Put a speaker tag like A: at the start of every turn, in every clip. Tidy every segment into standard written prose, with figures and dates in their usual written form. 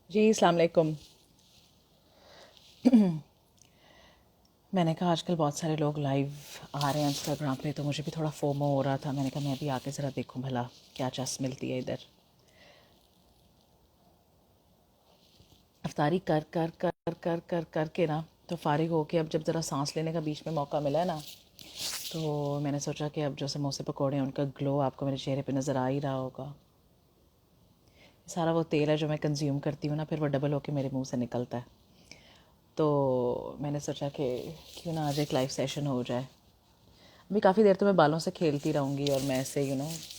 A: जी अस्सलाम वालेकुम। मैंने कहा आजकल बहुत सारे लोग लाइव आ रहे हैं इंस्टाग्राम पे, तो मुझे भी थोड़ा फोमो हो रहा था। मैंने कहा मैं भी आके ज़रा देखूं भला क्या चस मिलती है इधर। अफ्तारी कर कर कर कर कर कर के ना, तो फारिग होके अब जब ज़रा सांस लेने का बीच में मौका मिला है ना, तो मैंने सोचा कि अब जो समोसे पकौड़े हैं उनका ग्लो आपको मेरे चेहरे पे नज़र आ ही रहा होगा। सारा वो तेल है जो मैं कंज्यूम करती हूँ ना, फिर वो डबल होके मेरे मुंह से निकलता है। तो मैंने सोचा कि क्यों ना आज एक लाइव सेशन हो जाए। अभी काफ़ी देर तो मैं बालों से खेलती रहूँगी, और मैं ऐसे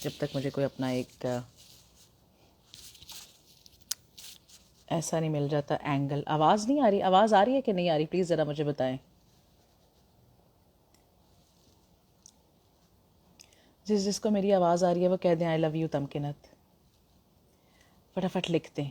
A: जब तक मुझे कोई अपना एक ऐसा नहीं मिल जाता एंगल। आवाज़ नहीं आ रही? आवाज़ आ रही है कि नहीं आ रही? प्लीज़ ज़रा मुझे बताएं। जिसको मेरी आवाज़ आ रही है वो कह दें आई लव यू तमकिनत। फटाफट लिख दें।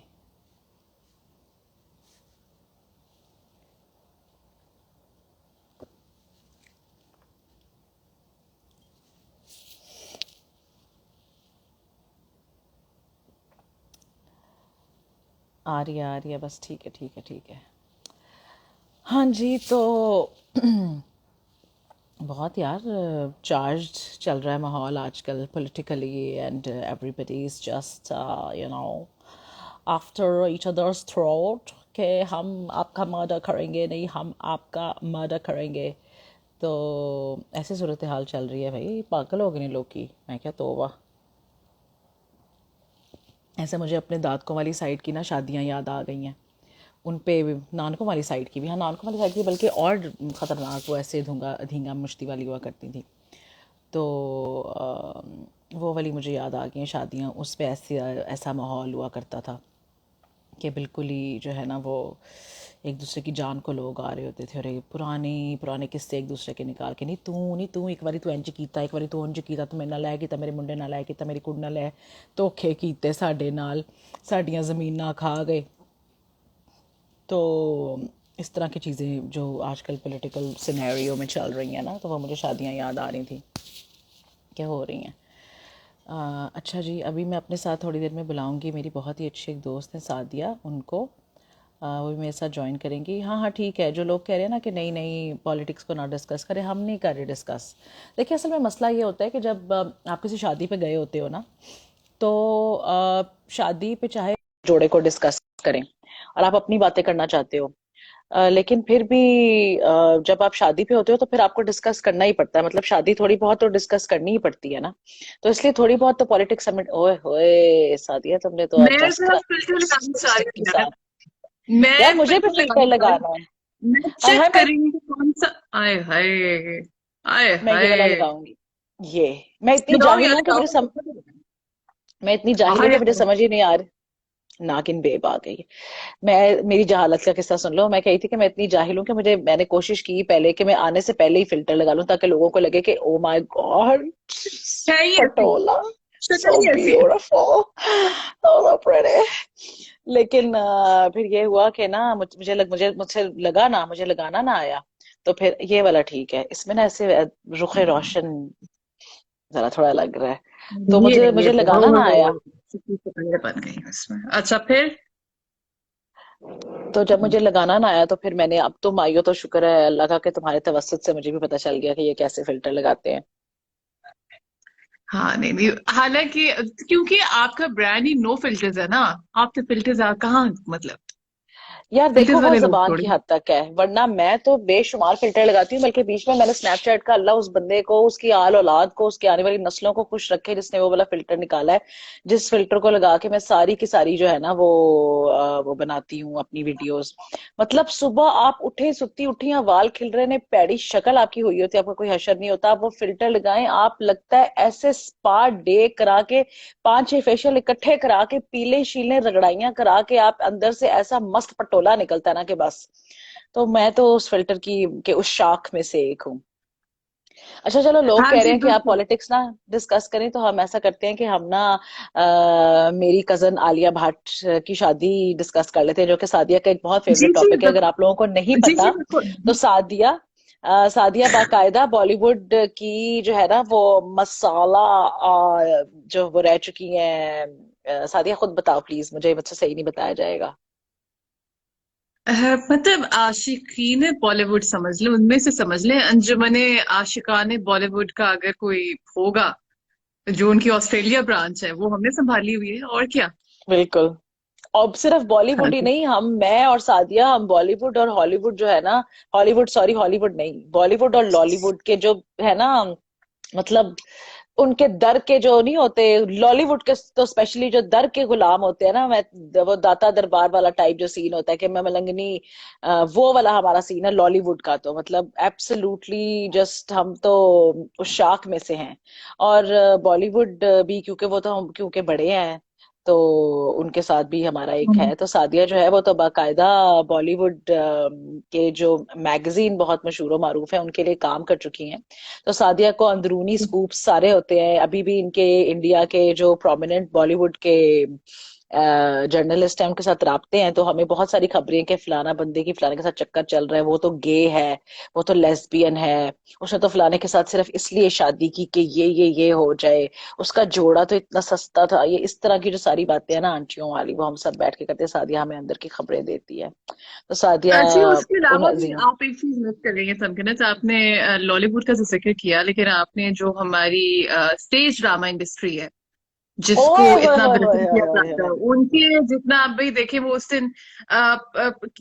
A: आ रही है बस। ठीक है ठीक है ठीक है। हाँ जी, तो बहुत यार चार्ज्ड चल रहा है माहौल आजकल politically, and everybody is just you know after each others throat कि हम आपका मर्डर करेंगे, नहीं हम आपका मर्डर करेंगे। तो ऐसी सूरत हाल चल रही है भाई। पागल हो गए नहीं लोग की। मैं क्या तोबा। ऐसे मुझे अपने दादकों वाली साइड की ना शादियाँ याद आ गई हैं। उन पे नानकों वाली साइड की भी, हाँ नानकों वाली साइड की बल्कि और ख़तरनाक, वो ऐसे धुंगा धींगा मुश्ती वाली हुआ करती थी। तो वो वाली मुझे याद आ गई हैं शादियाँ। उस पे ऐसे ऐसा माहौल हुआ करता था कि बिल्कुल ही जो है ना वो एक दूसरे की जान को लोग आ रहे होते थे। और ये पुराने पुराने किस्से एक दूसरे के निकाल के, नहीं तू एक बारी तू इंज कीता, एक बारी तू उंज कीता, तू मेरे नाल ऐ कीता, मेरे मुंडे नाल ऐ कीता, मेरी कुड़ी नाल ऐ धोखे कीते साडे नाल, साडियां ज़मीनां खा गए। तो इस तरह की चीज़ें जो आजकल पॉलिटिकल सिनेरियो में चल रही हैं ना, तो वो मुझे शादियाँ याद आ रही थी क्या हो रही हैं। अच्छा जी, अभी मैं अपने साथ थोड़ी देर में बुलाऊंगी मेरी बहुत ही अच्छी एक दोस्त है सादिया, उनको वो भी मेरे साथ ज्वाइन करेंगी। हाँ हाँ ठीक है। जो लोग कह रहे हैं ना कि नहीं नहीं पॉलिटिक्स को ना डिस्कस करें, हम नहीं कर रहे डिस्कस। देखिए असल में मसला ये होता है कि जब आप किसी शादी पे गए होते हो ना, तो शादी पे चाहे जोड़े को डिस्कस करें और आप अपनी बातें करना चाहते हो, लेकिन फिर भी जब आप शादी पे होते हो तो फिर आपको डिस्कस करना ही पड़ता है। मतलब शादी थोड़ी बहुत तो डिस्कस करनी ही पड़ती है ना। तो इसलिए थोड़ी बहुत तो पॉलिटिक्स समिट। ओए होए सादिया, तुमने तो आज
B: मैं
A: फर्स्ट
B: जरा
A: क्लास
B: फिल्टर लगाना चाह
A: लिपस्टिक के
B: रही हूँ यार।
A: साथ। यार
B: मैं
A: मुझे भी
B: फिल्टर
A: फिल्टर
B: लगाना चाह रही
A: लगाना है।
B: हूँ। मैं
A: हाय हाय,
B: चेक
A: मैं
B: करेंगी कौन सा। आए हाय। आए
A: मैं ये वाला
B: हाय।
A: लगाऊंगी। ये मैं इतनी
B: लगाओ ये
A: जाहिल हूं कि
B: लगाओ।
A: मैं इतनी जाहिल हूं
B: हाय
A: कि मुझे समझ ही नहीं आ रही। नागिन बेब आ गई। मैं मेरी जहालत का किस्सा सुन लो। मैं कही थी कि मैं इतनी जाहिल हूँ कि मैंने कोशिश की पहले कि मैं आने से पहले ही फिल्टर लगा लूं, ताकि लोगों को लगे कि ओ माय गॉड
B: है ही ऐसी।
A: पटोला,
B: शक्ल
A: सो
B: ही ऐसी है।
A: Beautiful, so pretty. लेकिन फिर ये हुआ कि ना मुझसे लगा ना, मुझे लगाना ना आया। तो फिर ये वाला ठीक है, इसमें ना ऐसे रुखे रोशन जरा थोड़ा लग रहा है। तो मुझे
B: ये
A: मुझे
B: तो
A: लगाना ना आया।
B: शक्ल से पहले बन गई उसमें। अच्छा फिर।
A: तो जब मुझे लगाना ना आया, तो फिर मैंने, अब तुम आई हो तो शुक्र है अल्लाह का कि तुम्हारे तवस्सुत से मुझे भी पता चल गया कि ये कैसे फिल्टर लगाते हैं।
B: हाँ नहीं नहीं, हालांकि क्योंकि आपका ब्रांड ही नो फिल्टर्स है ना। आपके फिल्टर्स कहाँ मतलब।
A: यार देखो
B: फिल्टर्स
A: वो
B: वाले लोग
A: जबान
B: थोड़ी।
A: की हद तक है, वरना मैं तो बेशुमार फिल्टर लगाती हूँ। बल्कि बीच में मैंने स्नैपचैट का, अल्लाह उस बंदे को, उसकी आल औलाद को, उसकी आने वाली नस्लों को खुश रखे, जिसने वो वाला फिल्टर निकाला है। जिस फिल्टर को लगा के मैं सारी की सारी जो है ना वो बनाती हूँ अपनी वीडियोस। मतलब सुबह आप उठे, सुती उठी वाल खिल रहे ने, पैड़ी शक्ल आपकी हुई होती है, आपका कोई हशर नहीं होता, आप वो फिल्टर लगाएं, आप लगता है ऐसे स्पा डे करा के, 5-6 फेशियल इकट्ठे करा के, पीले शीले रगड़ाइयां करा के, आप अंदर से ऐसा मस्त पटोला निकलता है ना कि बस। तो मैं तो उस फिल्टर की के उस शाख में से एक हूँ। अच्छा चलो, लोग
B: हाँ
A: कह रहे
B: जी
A: हैं कि आप
B: बिल्कुल।
A: पॉलिटिक्स ना डिस्कस करें, तो हम ऐसा करते हैं कि हम ना मेरी कजन आलिया भट्ट की शादी डिस्कस कर लेते हैं, जो कि सादिया का एक बहुत
B: जी
A: फेवरेट
B: जी
A: टॉपिक है। अगर आप लोगों को नहीं
B: जी जी
A: पता,
B: बिल्कुल।
A: तो सादिया बाकायदा बॉलीवुड की जो है ना वो मसाला जो वो रह चुकी हैं। सादिया खुद बताओ प्लीज, मुझे मुझसे सही नहीं बताया जाएगा।
B: मतलब आशिकीन बॉलीवुड समझ ले, उनमें से समझ ले, अंजुमने आशिकाने बॉलीवुड का अगर कोई होगा, जो उनकी ऑस्ट्रेलिया ब्रांच है, वो हमने संभाली हुई है, और क्या।
A: बिल्कुल। और सिर्फ
B: हाँ
A: बॉलीवुड ही
B: जी।
A: नहीं, हम मैं और सादिया, हम बॉलीवुड और हॉलीवुड जो है ना, हॉलीवुड सॉरी हॉलीवुड नहीं, बॉलीवुड और लॉलीवुड के जो है ना, मतलब उनके दर के जो नहीं होते, लॉलीवुड के तो स्पेशली जो दर के गुलाम होते हैं ना, मैं वो दाता दरबार वाला टाइप जो सीन होता है कि मैं मलंगनी, वो वाला हमारा सीन है लॉलीवुड का, तो मतलब एब्सोल्युटली जस्ट हम तो उस शाख में से हैं। और बॉलीवुड भी क्योंकि वो तो हम क्योंकि बड़े हैं, तो उनके साथ भी हमारा एक
B: हम्म।
A: है, तो सादिया जो है वो तो बाकायदा बॉलीवुड के जो मैगजीन बहुत मशहूर मारूफ है उनके लिए काम कर चुकी हैं। तो सादिया को अंदरूनी स्कूप्स सारे होते हैं, अभी भी इनके इंडिया के जो प्रोमिनेंट बॉलीवुड के जर्नलिस्ट हैं उनके साथ राब्ते हैं, तो हमें बहुत सारी खबरें कि फलाना बंदे की फलाने के साथ चक्कर चल रहा है, वो तो गे है, वो तो लेस्बियन है, उसने तो फलाने के साथ सिर्फ इसलिए शादी की कि ये हो जाए, उसका जोड़ा तो इतना सस्ता था, ये इस तरह की जो सारी बातें हैं ना आंटियों वाली, वो हम सब बैठ के करते हैं, सादिया हमें अंदर की खबरें देती है। तो सादिया
B: जी, उसके
A: उन
B: अलावा भी
A: अजीम।
B: आप एक चीज मिस कर रही हैं तमकीनत, आपने लॉलीवुड का तो जिक्र किया, लेकिन आपने जो हमारी स्टेज ड्रामा इंडस्ट्री है, जिसको
A: ओए होए
B: इतना
A: होए होए
B: बिल्कुल किया
A: होए
B: जाता है,
A: होए।
B: उनके जितना आप भाई देखे वो उस दिन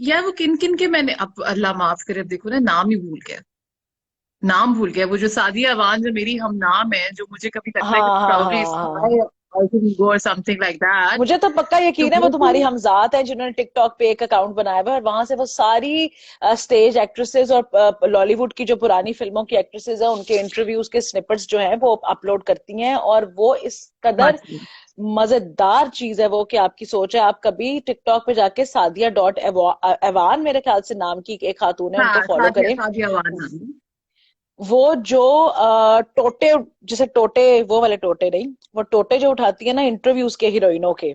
B: यार वो किन किन के, मैंने अब अल्लाह माफ करे, अब देखो ना, नाम ही भूल गया, नाम भूल गया। वो जो सादिया अवान, जो मेरी हम नाम है, जो मुझे कभी लगता है कि
A: हाँ हाँ हाँ
B: प्रॉब्ली
A: हाँ हाँ।
B: और समथिंग लाइक दैट।
A: मुझे तो पक्का
B: तो
A: यकीन है वो
B: वो
A: तुम्हारी
B: तो
A: हमजात है जिन्होंने टिकटॉक पे एक अकाउंट बनाया हुआ है, और वहां से वो सारी स्टेज एक्ट्रेसेस और लॉलीवुड की जो पुरानी फिल्मों की एक्ट्रेसेस है उनके इंटरव्यूज के स्निपेट्स जो हैं वो अपलोड करती हैं, और वो इस कदर
B: माशाल्लाह।
A: मजेदार चीज है वो कि आपकी सोच है, आप कभी टिकटॉक पे जाके सादिया डॉट एवान मेरे ख्याल से नाम की एक खातून है, उनको
B: हाँ,
A: फॉलो
B: सादिया
A: करें।
B: सादिया अवान नाम है।
A: वो जो टोटे, जैसे टोटे, वो वाले टोटे नहीं, वो टोटे जो उठाती है ना इंटरव्यूज के हीरोइनों के,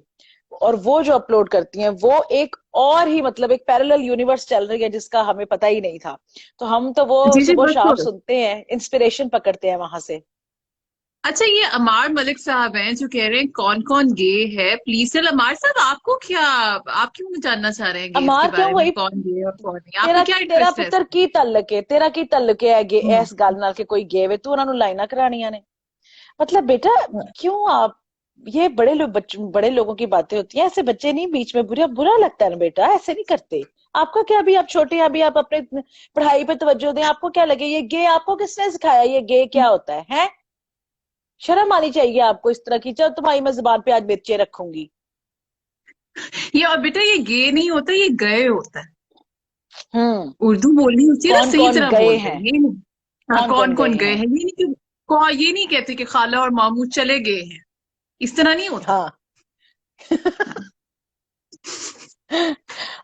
A: और वो जो अपलोड करती हैं, वो एक और ही मतलब एक पैरेलल यूनिवर्स चल रही है जिसका हमें पता ही नहीं था। तो हम तो वो
B: जी जी,
A: सुबह शाम
B: बिल्कुल।
A: सुनते हैं, इंस्पिरेशन पकड़ते हैं वहां से।
B: अच्छा, ये अमार मलिक साहब हैं जो कह रहे हैं कौन कौन गे है, प्लीज सर अमार साहब, आपको क्या, आप क्यों जानना चाह रहे हैं गेज के
A: अमार क्यों
B: बारे में,
A: वही,
B: कौन गे और कौन नहीं, आपका
A: तेरा
B: क्या
A: तेरा
B: इंटरेस्ट है
A: पुत्र
B: इसमें।
A: की तल्लक है, तेरा की तल्लक है
B: हम्म।
A: इस गल नाल के कोई गे वे तू उन्होंने लाइना करानियां ने, मतलब बेटा क्यों आप, ये बड़े लोग बड़े लोगों की बातें होती हैं, ऐसे बच्चे नहीं बीच में, बुरा बुरा लगता है ना बेटा, ऐसे नहीं करते। आपका क्या, अभी आप छोटे हैं, अभी आप अपने पढ़ाई पे तवज्जो दें, आपको क्या लगे ये गे, आपको किसने सिखाया ये गे क्या होता है, हैं? शर्म आनी चाहिए आपको इस तरह की, चल तुम्हारी मैं जुबान पे आज मिर्चे रखूंगी।
B: ये, और बेटा ये गे नहीं होता, ये गए होता है।
A: हम्म।
B: उर्दू बोलनी होती है ना,
A: कौन
B: सही
A: कौन
B: तरह
A: गए
B: बोलते हैं,
A: हैं,
B: ये नहीं। हाँ,
A: कौन
B: कौन
A: कौन
B: कौन
A: गए
B: गए
A: हैं।
B: हैं, ये नहीं कि ये नहीं कहते कि खाला और मामू चले गए हैं, इस तरह नहीं होता।
A: हाँ।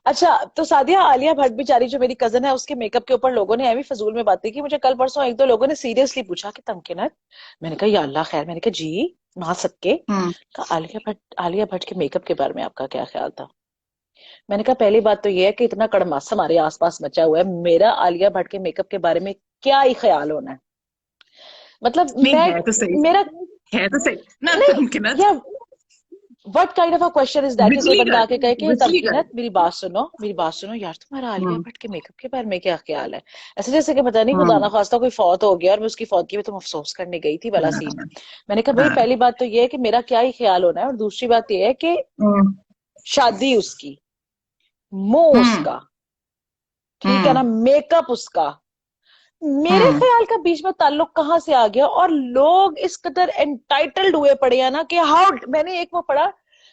A: अच्छा, तो सादिया, आलिया भट्ट बेचारी जो मेरी कजन है उसके मेकअप के ऊपर लोगों ने ऐवी फजूल में बातें की, मुझे कल परसों एक दो लोगों ने सीरियसली पूछा कि तमकीनत, मैंने कहा या अल्लाह खैर, मैंने कहा जी वहां सबके,
B: हम्म।
A: कहा आलिया भट्ट के मेकअप के बारे में आपका क्या ख्याल था। मैंने कहा पहली बात तो ये है कि इतना कड़मास हमारे आसपास मचा हुआ है, मेरा आलिया भट्ट के मेकअप के बारे में क्या ही ख्याल होना है, मतलब
B: नहीं,
A: मैं,
B: है तो सही,
A: मेरा,
B: है तो सही ना
A: नहीं
B: तमकीनत।
A: यार, what kind of a question is that कि कोई
B: बिजली
A: बंदा
B: कर,
A: आके कहे कि
B: बिजली कर।
A: तमकीनत मेरी बात सुनो, मेरी बात सुनो यार, तुम्हारा आलिया
B: हम्म।
A: भट्ट के मेकअप के बारे में क्या ख्याल है, ऐसे जैसे कि पता नहीं खुदा
B: हम्म।
A: ना खास्ता कोई फौत हो गया और मैं उसकी फौत की भी तुम अफसोस करने गई थी वाला सीन।
B: हाँ।
A: मैंने कहा भाई
B: हाँ।
A: पहली बात तो ये है कि मेरा क्या ही ख्याल होना है, और दूसरी बात ये है कि
B: हम्म।
A: शादी उसकी, मुंह
B: हम्म।
A: उसका, ठीक है
B: हम्म।
A: ना, मेकअप उसका, मेरे
B: हम्म।
A: ख्याल का बीच में ताल्लुक कहाँ से आ गया, और लोग इस कदर एंटाइटल्ड हुए पड़े हैं ना कि हाउ, मैंने एक वो पढ़ा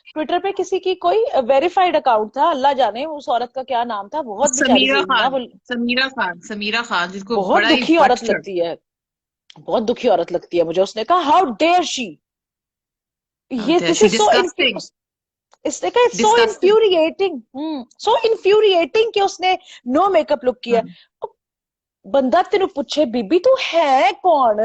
A: ट्विटर पे, किसी की कोई वेरीफाइड अकाउंट था, अल्लाह जाने उस औरत का क्या नाम था, बहुत बेचारी
B: समीरा
A: जुल्म ना
B: खान,
A: वो,
B: समीरा खान, समीरा खान, जिसको
A: बहुत
B: बड़ा ही
A: दुखी
B: बट
A: औरत
B: चढ़।
A: लगती है, बहुत दुखी औरत लगती है मुझे, उसने कहा हाउ डेयर शी, ये this
B: she
A: is so,
B: disgusting,
A: इसने कहा सो
B: डिस्कस्टिंग।
A: इन्फ्यूरिएटिंग, सो इन्फ्यूरिएटिंग कि उसने नो मेकअप लुक किया। बंदा तेन पूछे बीबी तू है कौन,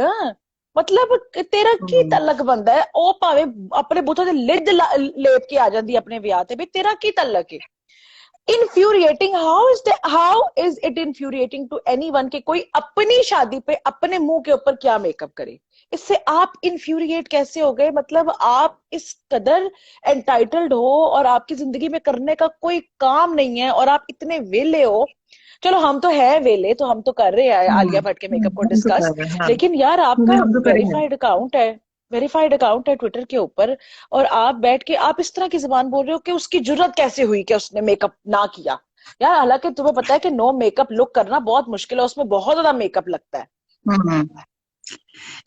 A: मतलब तेरा की तलक बंदा है, ओ भावे अपने बूथे ते लिड लेप के आ जाती अपने ब्याह ते, भी तेरा की तलक है। Infuriating, how is it infuriating to anyone कि कोई अपनी शादी पे अपने मुंह के ऊपर क्या मेकअप करे? इससे आप इन्फ्यूरिएट कैसे हो गए? मतलब आप इस कदर एंटाइटल्ड हो और आपकी जिंदगी में करने का कोई काम नहीं है और आप इतने वेले हो। चलो हम तो है वेले, तो हम तो कर रहे हैं आलिया भट्ट के मेकअप को
B: हम तो
A: डिस्कस।
B: कर रहे हैं, हाँ।
A: लेकिन यार आपका
B: हम तो करेंगे।
A: वेरीफाइड अकाउंट है ट्विटर के ऊपर, और आप बैठ के आप इस तरह की जुबान बोल रहे हो कि उसकी जुर्रत कैसे हुई कि उसने मेकअप ना किया। यार हालांकि तुम्हें पता है कि नो मेकअप लुक करना बहुत मुश्किल है, उसमें बहुत ज्यादा मेकअप लगता है।
B: हम्म।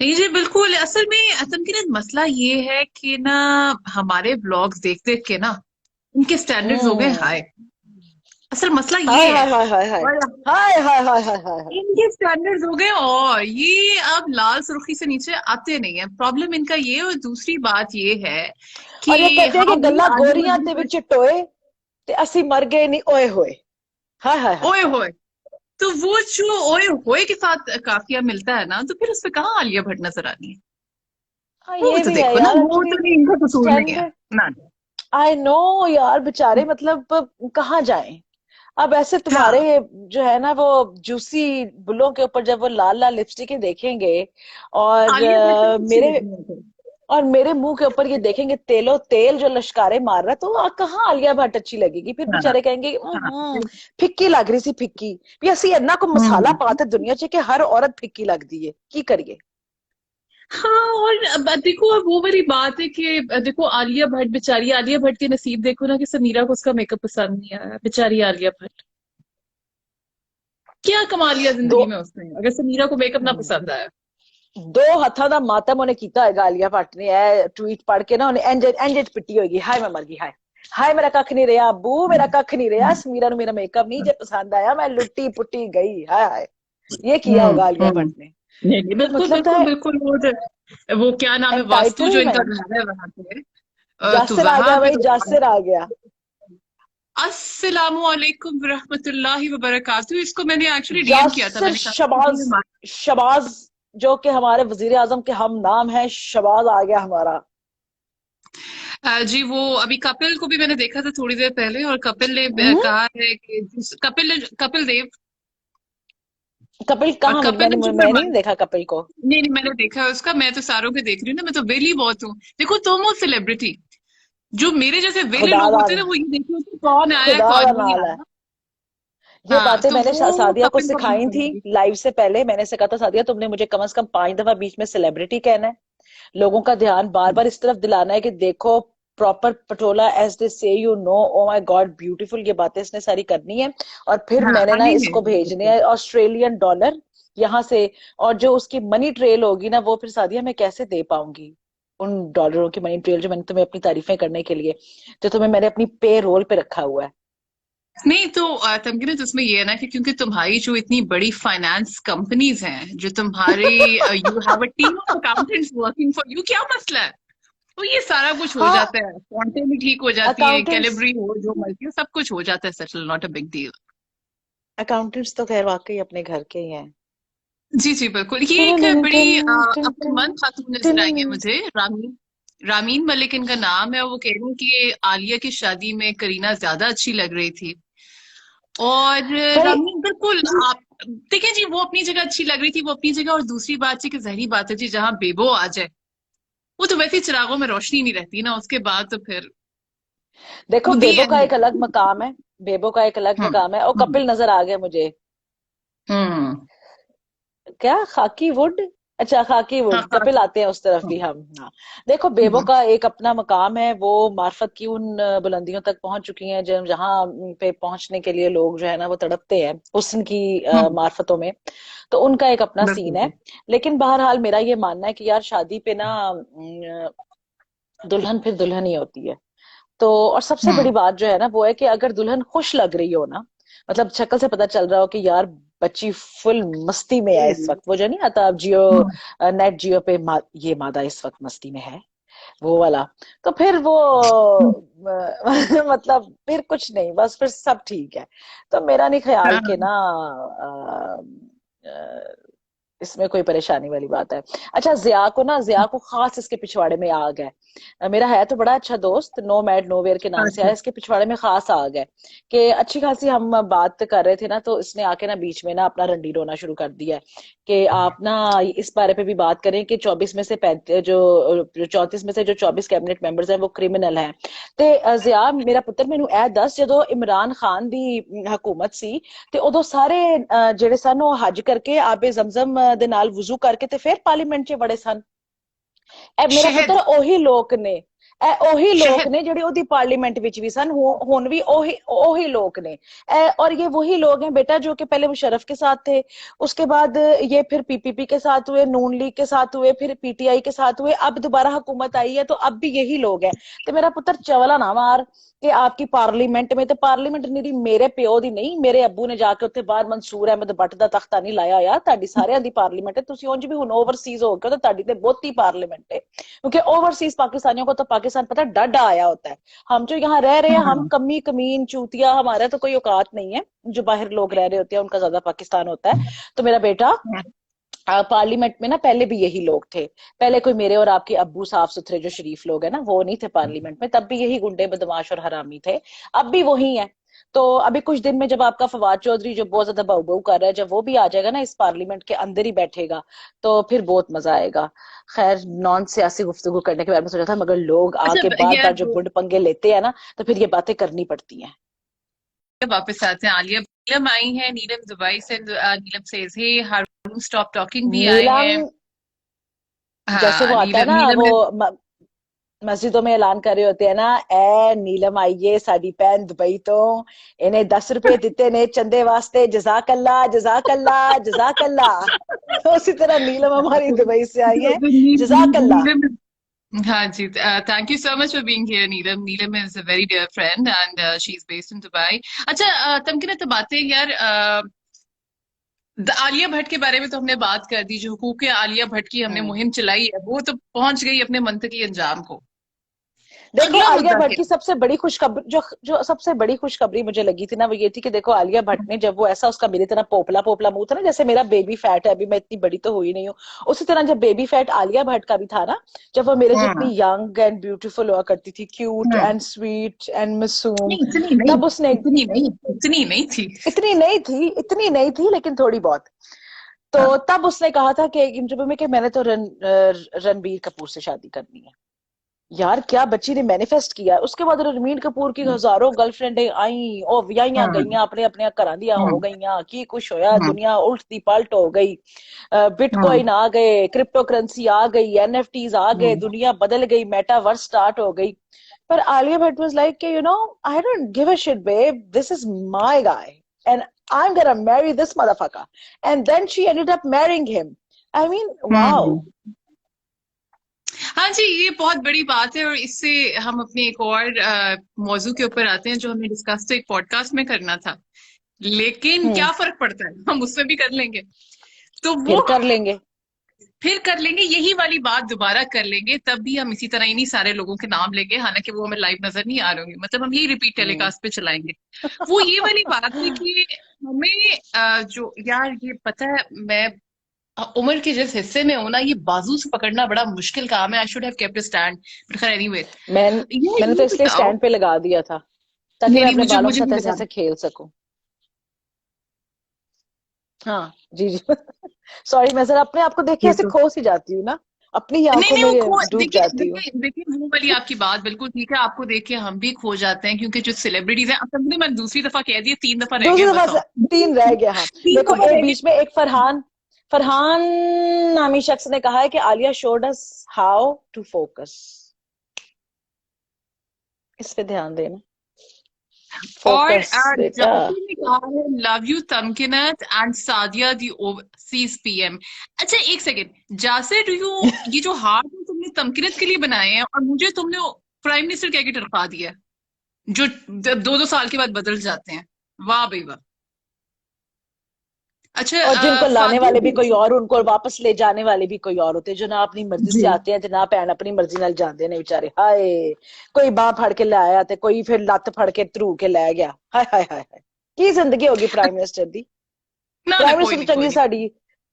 B: नहीं जी, बिल्कुल। असल में असम की ना मसला ये है कि ना हमारे ब्लॉग्स देख देख के ना उनके स्टैंडर्ड्स हो गए
A: हम्म।
B: हाई। असल मसला
A: हाय
B: ये है।
A: हाय हाय हाय हाय
B: और
A: हाय हाय हाय हाय हाय हाय।
B: इनके स्टैंडर्ड्स हो गए और ये अब लाल सुर्खी से नीचे आते नहीं है। प्रॉब्लम इनका ये, और दूसरी बात ये है
A: और ये
B: कि
A: कहते हैं कि
B: हाँ भाई
A: गल्ला
B: आलिया
A: गोरियां ते
B: भट्ट
A: विच टोए ते असी मर गए नहीं ओए होए। हाय हाय हाय
B: ओए
A: हाय।
B: होए। तो वो जो ओए होए के साथ काफिया मिलता है ना, तो फिर उसमें कहाँ आलिया भट्ट नजर आनी है?
A: हाँ
B: वो
A: ये
B: तो
A: भी है
B: देखो ना,
A: यार
B: वो
A: एक्चुअली।
B: तो नहीं, इनका कसूर नहीं है
A: स्टैंडर्ड।
B: ना।
A: आई नो यार बेचारे, मतलब कहाँ जाएं? अब ऐसे तुम्हारे
B: हाँ,
A: जो है ना वो जूसी बुलों के ऊपर जब वो लाल लाल लिपस्टिक देखेंगे, और
B: आलिया भट्ट तो अच्छी
A: मेरे
B: लगी है फिर।
A: और मेरे मुंह के ऊपर ये देखेंगे तेलो तेल जो लश्कारे मार रहा है, तो कहाँ आलिया भट्ट अच्छी लगेगी? फिर
B: हाँ,
A: बेचारे कहेंगे
B: हाँ।
A: फिक्की लग रही सी फिक्की। भी असि इन्ना को मसाला
B: हम्म।
A: पाते दुनिया च कि हर औरत फिक्की लगती है, की करिए?
B: हाँ, और अब देखो, अब वो वाली बात है कि देखो आलिया भट्ट, बेचारी आलिया भट्ट के नसीब देखो ना कि समीरा को उसका मेकअप पसंद नहीं आया। बेचारी आलिया भट्ट, क्या कमा लिया
A: दो
B: जिंदगी में उसने अगर समीरा को मेकअप ना पसंद आया?
A: दो हत्थां दा मातम उन्हें कीता होएगा आलिया भट्ट ने, ए ट्वीट पढ़ के ना उन्हें इंज इंज पिट्टी होगी, हाय मैं मर गई, हाय हाय मेरा कख नहीं रहा अब्बू, मेरा कख नहीं रहा, समीरा नु मेरा मेकअप नहीं जे पसंद आया, मैं लुट्टी पुट्टी गई, हाय हाय। ये किया होगा आलिया
B: हम्म।
A: भट्ट ने।
B: नहीं नहीं,
A: तो
B: बिल्कुल
A: मतलब था
B: बिल्कुल बिल्कुल। वो क्या नाम है, वास्तु जो इनका
A: एंटाइटलमेंट।
B: घर है वहां पे, तो
A: जासिर आ
B: वहां
A: गया
B: पे
A: भाई,
B: तो
A: जासिर आ गया।
B: अस्सलामु अलैकुम रहमतुल्लाहि व बरकातहू। इसको मैंने एक्चुअली डीएम किया था,
A: जासिर
B: मैंने कहा
A: शबाज, शबाज जो कि हमारे वजीर आजम के हम नाम है, शबाज आ गया हमारा।
B: जी वो अभी कपिल को भी मैंने देखा था थोड़ी देर पहले, और कपिल ने
A: हम्म?
B: कहा है कि कपिल देव।
A: कपिल
B: और
A: कहाँ?
B: कपिल ने जो
A: मैं नहीं देखा कपिल को।
B: नहीं नहीं, मैंने देखा है उसका। मैं तो सारों के देख रही हूँ ना, मैं तो वेली बहुत हूँ। देखो तुम हो सेलिब्रिटी, जो मेरे जैसे वेले
A: खुदा
B: लोग
A: दा
B: होते हैं ना, वो ये देखते कि कौन आया
A: खुदा
B: कौन
A: दा
B: नहीं
A: नाल है।
B: आया।
A: ये
B: हाँ,
A: बातें
B: तो
A: मैंने
B: वो
A: सादिया को
B: कपिल को भी
A: सिखाई थी
B: समझ।
A: लाइव से पहले। मैंने से कहा था सादिया तुमने मुझे कम से कम 5 दफा बीच में सेलिब्रिटी कहना है, लोगों का ध्यान बार बार इस तरफ दिलाना है कि देखो प्रॉपर पटोला एज दे से you know, oh my God beautiful, ये बातें इसने सारी करनी है। और फिर
B: हाँ,
A: मैंने ना
B: हनी ने
A: इसको भेजने हैं ऑस्ट्रेलियन डॉलर यहाँ से, और जो उसकी मनी ट्रेल होगी ना वो फिर सादिया मैं कैसे दे पाऊंगी उन डॉलरों की मनी ट्रेल जो मैंने तुम्हें अपनी तारीफें करने के लिए, जो तुम्हें मैंने अपनी पे रोल पे रखा हुआ है।
B: नहीं तो तमकीन, तो उसमें ये है ना कि क्योंकि तुम्हारी जो इतनी बड़ी फाइनेंस कंपनीज हैं, जो तुम्हारी, you have a team of accountants working for you, क्या मसला है? तो ये सारा कुछ हो
A: हाँ।
B: जाता है, क्वांटिटी भी ठीक हो जाती है,
A: अकाउंटेंट्स
B: कैलिबरी हो जो मर्जी हो, सब कुछ हो जाता है, settle, not a big deal.
A: Accountants तो खैर वाकई अपने घर के ही हैं।
B: जी जी बिल्कुल। ये एक बड़ी अक्लमंद खातून नजर आई है मुझे, रामीन। रामीन मलिक इनका नाम है। वो कह रही हैं कि आलिया की शादी में करीना ज्यादा अच्छी लग रही थी। और
A: भाई
B: रामीन बिल्कुल, आप देखिए जी, वो अपनी जगह अच्छी लग रही थी, वो अपनी जगह। और दूसरी बात है कि जहरी बात है जी, जहां बेबो आ जाए, वो तो वैसे ही चिरागों में रोशनी नहीं रहती ना उसके बाद, तो फिर
A: देखो
B: वो दी
A: बेबो का
B: एंड।
A: एक अलग मकाम है, बेबो का एक अलग
B: हम्म।
A: मकाम है। और
B: हम्म।
A: कपिल नजर आ गया मुझे।
B: हम्म।
A: क्या खाकी वुड? अच्छा खाकी
B: हाँ,
A: वुड,
B: हाँ।
A: कपिल आते हैं उस तरफ भी
B: हम्म।
A: हम। हाँ। देखो बेबो
B: हम्म।
A: का एक अपना मकाम है, वो मार्फत की उन बुलंदियों तक पहुंच चुकी हैं जब जहां पे पहुंचने के लिए लोग जो है ना वो तड़पते हैं हुस्न की
B: हम्म।
A: मार्फतों में। तो उनका एक अपना सीन है।
B: बिल्कुल।
A: लेकिन बहरहाल मेरा ये मानना है कि यार शादी पे ना दुल्हन फिर दुल्हन ही होती है। तो और सबसे बड़ी
B: हम्म।
A: बात जो है ना वो है कि अगर दुल्हन खुश लग रही हो ना, मतलब शक्ल से पता चल रहा हो कि यार बच्ची फुल मस्ती में है इस वक्त, वो जो नहीं आता अब जियो
B: हम्म।
A: नेट जियो पे ये मादा इस वक्त मस्ती में है, वो वाला, तो फिर वो मतलब फिर कुछ नहीं, बस फिर सब ठीक है। तो मेरा नहीं ख्याल
B: हाँ।
A: कि ना अ, इसमें कोई परेशानी वाली बात है। अच्छा, जिया को खास इसके पिछवाड़े में आग है। मेरा है तो बड़ा अच्छा दोस्त, नो मैड नो वेयर के नाम से
B: अच्छा।
A: है, इसके पिछवाड़े में खास आग है कि अच्छी खासी हम बात कर रहे थे ना, तो इसने आके ना बीच में ना अपना रंडी रोना शुरू कर दिया है कि आप ना इस बारे पे भी बात करें कि 24 में से 35 जो 34 में से जो 24 कैबिनेट मेंबर्स हैं वो क्रिमिनल हैं। ते जिया मेरा पुत्र मैनू ए दस, ਜਦੋਂ इमरान खान दी हुकूमत सी ਤੇ ਉਦੋਂ ਸਾਰੇ ਜਿਹੜੇ ਸਨ ਉਹ ਹੱਜ ਕਰਕੇ ਆਬੇ ਜ਼ਮਜ਼ਮ ਦੇ ਨਾਲ ਵੁਜ਼ੂ ਕਰਕੇ ਤੇ ਫਿਰ ਪਾਰਲੀਮੈਂਟ 'ਚ ਵੜੇ ਸਨ। ਇਹ ਮੇਰਾ ਪੁੱਤਰ
B: शहद।
A: ਉਹੀ ਲੋਕ ਨੇ, ਇਹ ਉਹੀ ਲੋਕ
B: शहद।
A: ਨੇ ਜਿਹੜੇ ਉਹਦੀ पार्लियामेंट ਵਿੱਚ भी सन, ਹੁਣ भी ਉਹੀ लोग ने। और ये वही लोग हैं बेटा जो कि पहले मुशर्रफ के साथ थे, उसके बाद ये फिर पीपीपी के साथ हुए, नून लीग के साथ हुए, फिर पीटीआई के साथ हुए, अब दोबारा हुकूमत आई है तो अब भी यही लोग हैं। तो मेरा पुत्र चवला ना मार कि आपकी पार्लीमेंट में, तो पार्लीमेंट निरी मेरे प्यो दी नहीं, मेरे अब्बू ने जाके उत्थे बाहर मंसूर अहमद भट्ट दा तख्ता नहीं लाया होया, ਤੁਹਾਡੀ ਸਾਰਿਆਂ ਦੀ पार्लीमेंट है। तुसी उंज भी हुन ओवरसीज हो गए तो ਤੁਹਾਡੀ ਤੇ ਬਹੁਤੀ पार्लीमेंट है, क्योंकि ओवरसीज पाकिस्तानियों को तो पाकिस्तान पता डड आया होता है। हम जो यहाँ रह रहे हैं, हम
B: हाँ।
A: कमी कमीन चूतिया, हमारा तो कोई औकात नहीं है। जो बाहर लोग रह रहे होते हैं उनका ज्यादा पाकिस्तान होता है। तो मेरा बेटा पार्लियामेंट में ना पहले भी यही लोग थे। पहले कोई मेरे और आपके अब्बू साफ सुथरे जो शरीफ लोग हैं ना वो नहीं थे पार्लियामेंट में, तब भी यही गुंडे बदमाश और हरामी थे, अब भी वही है। तो अभी कुछ दिन में जब आपका फवाद चौधरी जो बहुत ज्यादा बहु बहु कर रहा है, जब वो भी आ जाएगा ना इस पार्लियामेंट के अंदर ही बैठेगा, तो फिर बहुत मजा आएगा। खैर, नॉन सियासी गुफ्तगू करने के बारे में सोचा था, मगर लोग आके
B: अच्छा
A: बार
B: यार
A: बार जो गुंड पंगे लेते हैं ना, तो फिर ये बातें करनी पड़ती हैं।
B: वापस आते हैं आलिया। नीलम आई है, नीलम दुबई से। नीलम सेज हे हारून स्टॉप टॉकिंग भी आए
A: नीलम,
B: हैं।
A: जैसे वो
B: हाँ,
A: आता है
B: नीलम
A: ना,
B: नीलम
A: वो
B: ने।
A: मस्जिदों में ऐलान कर रहे होते हैं ना, ए नीलम आइए साडी भैन दुबई तो, इन्हें 10 रुपए दिते ने चंदे वास्ते, जजाकल्ला जजाकल्ला जजाकल्ला। तो उसी तरह नीलम हमारी दुबई से आई है, जजाकल्ला।
B: नीलम। हाँ जी, thank you so much for being here Neelam. Neelam is a very dear friend and she is based in Dubai. अच्छा, तमकीन तो बातें यार, आलिया भट्ट के बारे में तो हमने बात कर दी। जो हुकूक आलिया भट्ट की हमने
A: हम्म।
B: मुहिम चलाई है वो तो पहुंच गई अपने मंतकी अंजाम को।
A: देखो,
B: अगला
A: आलिया
B: मुद्दा
A: भट्ट
B: क्या
A: की सबसे बड़ी खुशखबरी, जो सबसे बड़ी खुशखबरी मुझे लगी थी ना, वो ये थी कि देखो आलिया भट्ट ने जब वो ऐसा, उसका मेरी तरह पोपला पोपला मुंह था ना, जैसे मेरा बेबी फैट है, अभी मैं इतनी बड़ी तो हुई नहीं हूँ, उसी तरह जब बेबी फैट आलिया भट्ट का भी था ना, जब वो मेरे
B: है?
A: जितनी यंग एंड ब्यूटीफुल हुआ करती थी, cute
B: hmm.
A: And sweet and मासूम,
B: नहीं, इतनी नहीं।
A: तब उसने,
B: इतनी नहीं। इतनी नहीं थी।
A: इतनी नहीं थी लेकिन थोड़ी बहुत। तो
B: हाँ।
A: तब उसने कहा था कि इंटरव्यू में कि मैंने तो रणबीर कपूर से शादी करनी है। यार क्या बच्ची ने मैनिफेस्ट किया। उसके बाद रणबीर कपूर की हजारों गर्लफ्रेंडें आई, ओ वियाहियां
B: हम्म।
A: गईयां, अपने अपने घरां दियां हो
B: हम्म।
A: गईयां, की कुछ होया,
B: हम्म।
A: दुनिया उल्टती पलट हो गई।
B: हम्म।
A: बिटकॉइन आ गए, क्रिप्टो करेंसी आ गई, एनएफटीज आ गए,
B: हम्म।
A: दुनिया बदल गई, मेटावर्स स्टार्ट हो गई। पर आलिया भट्ट वाज लाइक कि I don't give a shit babe, this is my guy and I'm gonna marry this motherfucker. And then she ended up marrying him. I mean, wow.
B: हम्म। हाँ जी, ये बहुत बड़ी बात है। और इससे हम अपने एक और मौजू के ऊपर आते हैं जो हमने डिस्कस तो एक पॉडकास्ट में करना था, लेकिन
A: हम्म।
B: क्या फर्क पड़ता है, हम उसमें भी कर लेंगे। तो
A: फिर
B: वो
A: कर लेंगे।
B: फिर कर लेंगे, यही वाली बात दोबारा कर लेंगे, तब भी हम इसी तरह इन्हीं सारे लोगों के नाम लेंगे, हालांकि वो हमें लाइव नजर नहीं आ रहे होंगे, मतलब हम यही रिपीट
A: हम्म।
B: टेलीकास्ट पे चलाएंगे। वो ये वाली बात है कि हमें जो यार ये पता है, मैं उम्र के जिस हिस्से में हूं ना, ये बाजू से पकड़ना बड़ा मुश्किल काम है। I should have kept a stand, but खैर एनीवे।
A: मैं मैंने तो
B: ये
A: इसलिए
B: बताओ।
A: स्टैंड पे लगा दिया था ताकि
B: नहीं
A: मैं
B: नहीं,
A: अपने
B: मुझे
A: बालों के
B: मुझे
A: साथ
B: नहीं
A: ऐसे
B: लगा।
A: ऐसे खेल सकूं। हाँ जी जी। सॉरी, मैं जरा अपने आप को देख के
B: ये
A: ऐसे
B: तो
A: खो सी जाती हूँ ना, अपनी ही
B: नहीं
A: आंखों
B: नहीं,
A: में
B: वो खो
A: डूब
B: देखिए
A: जाती हूँ।
B: देखिए देखिए, वो वाली आपकी बात बिल्कुल ठीक है। आपको देख के हम भी खो जाते हैं, क्योंकि जो सेलिब्रिटीज हैं, अब तक मैं दूसरी दफा कह दिया, 3 दफा रह
A: दूसरी
B: गए,
A: दफा
B: बताओ।
A: 3 रह गया। हाँ,
B: तीन
A: देखो,
B: दफा
A: एक
B: रह
A: बीच में
B: गए।
A: एक फरहान फरहान नामी शख्स ने कहा है कि Alia showed us how to focus. इस पे ध्यान देना।
B: और
A: फोकस बेटा।
B: जाकिर ने कहा है love you Tamkinat and Sadia the overseas PM. अच्छा एक सेकेंड, जासिर डू यू, ये जो हार्ट है तुमने तमकिनत के लिए बनाए हैं और मुझे तुमने प्राइम मिनिस्टर कह के टरका दिया है, जो 2-2 साल के बाद बदल जाते हैं। वाह भाई वाह। अच्छा,
A: और जिनको लाने
B: फातिमा
A: वाले भी कोई
B: जैसी।
A: और, उनको वापस ले जाने वाले भी कोई और होते हैं, जो ना अपनी मर्जी
B: जी।
A: से आते हैं, ना भैन अपनी मर्जी नाल जाते ने बेचारे। हाय, कोई बाह फड़ के ले आया ते कोई फिर लत्त फड़ के धरू के ले गया। हाय हाय हाय हाय, की जिंदगी होगी प्राइम मिनिस्टर दी।
B: ना ना,
A: प्राइम
B: कोई
A: मिनिस्टर
B: नहीं
A: तो
B: कोई
A: चंगी
B: नहीं।
A: साडी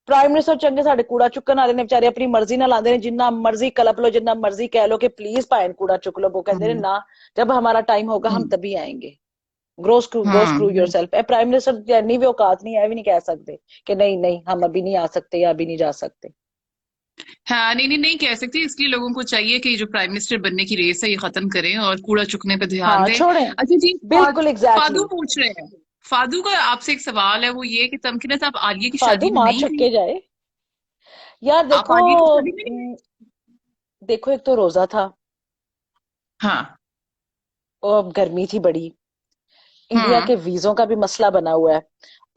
A: प्राइम मिनिस्टर चंगे साडे कूड़ा चुकन वाले ने बेचारे अपनी मर्जी नाल आंदे ने, जिन्ना मर्जी कलप लो, जिन्ना मर्जी कह लो कि प्लीज भाई कूड़ा चुक लो, वो कहते हैं
B: हम्म,
A: ना, जब हमारा टाइम होगा हम
B: हम्म,
A: तभी आएंगे। गो स्क्रू
B: हम्म।
A: योरसेल्फ। ए प्राइम मिनिस्टर की इतनी भी औकात नहीं है, भी नहीं कह सकते कि नहीं नहीं हम अभी नहीं आ सकते या अभी नहीं जा सकते।
B: हाँ, नहीं नहीं नहीं कह सकती, इसलिए लोगों को चाहिए कि जो प्राइम मिनिस्टर बनने की रेस है ये खत्म करें और कूड़ा चुकने पे ध्यान
A: हाँ
B: दें।
A: छोड़ें।
B: अच्छा जी,
A: बिल्कुल
B: फादू
A: एग्जैक्टली।
B: पूछ रहे हैं। फादू का आपसे एक सवाल है, वो ये कि तमकीनत आप आलिया की
A: फादू
B: शादी में
A: मार
B: नहीं गई?
A: छक्के जाए। यार
B: आप
A: देखो,
B: आलिया की शादी में नहीं गई?
A: देखो एक तो रोजा था,
B: हाँ।
A: और गर्मी थी बड़ी, इंडिया
B: हम्म।
A: के वीजों का भी मसला बना हुआ है,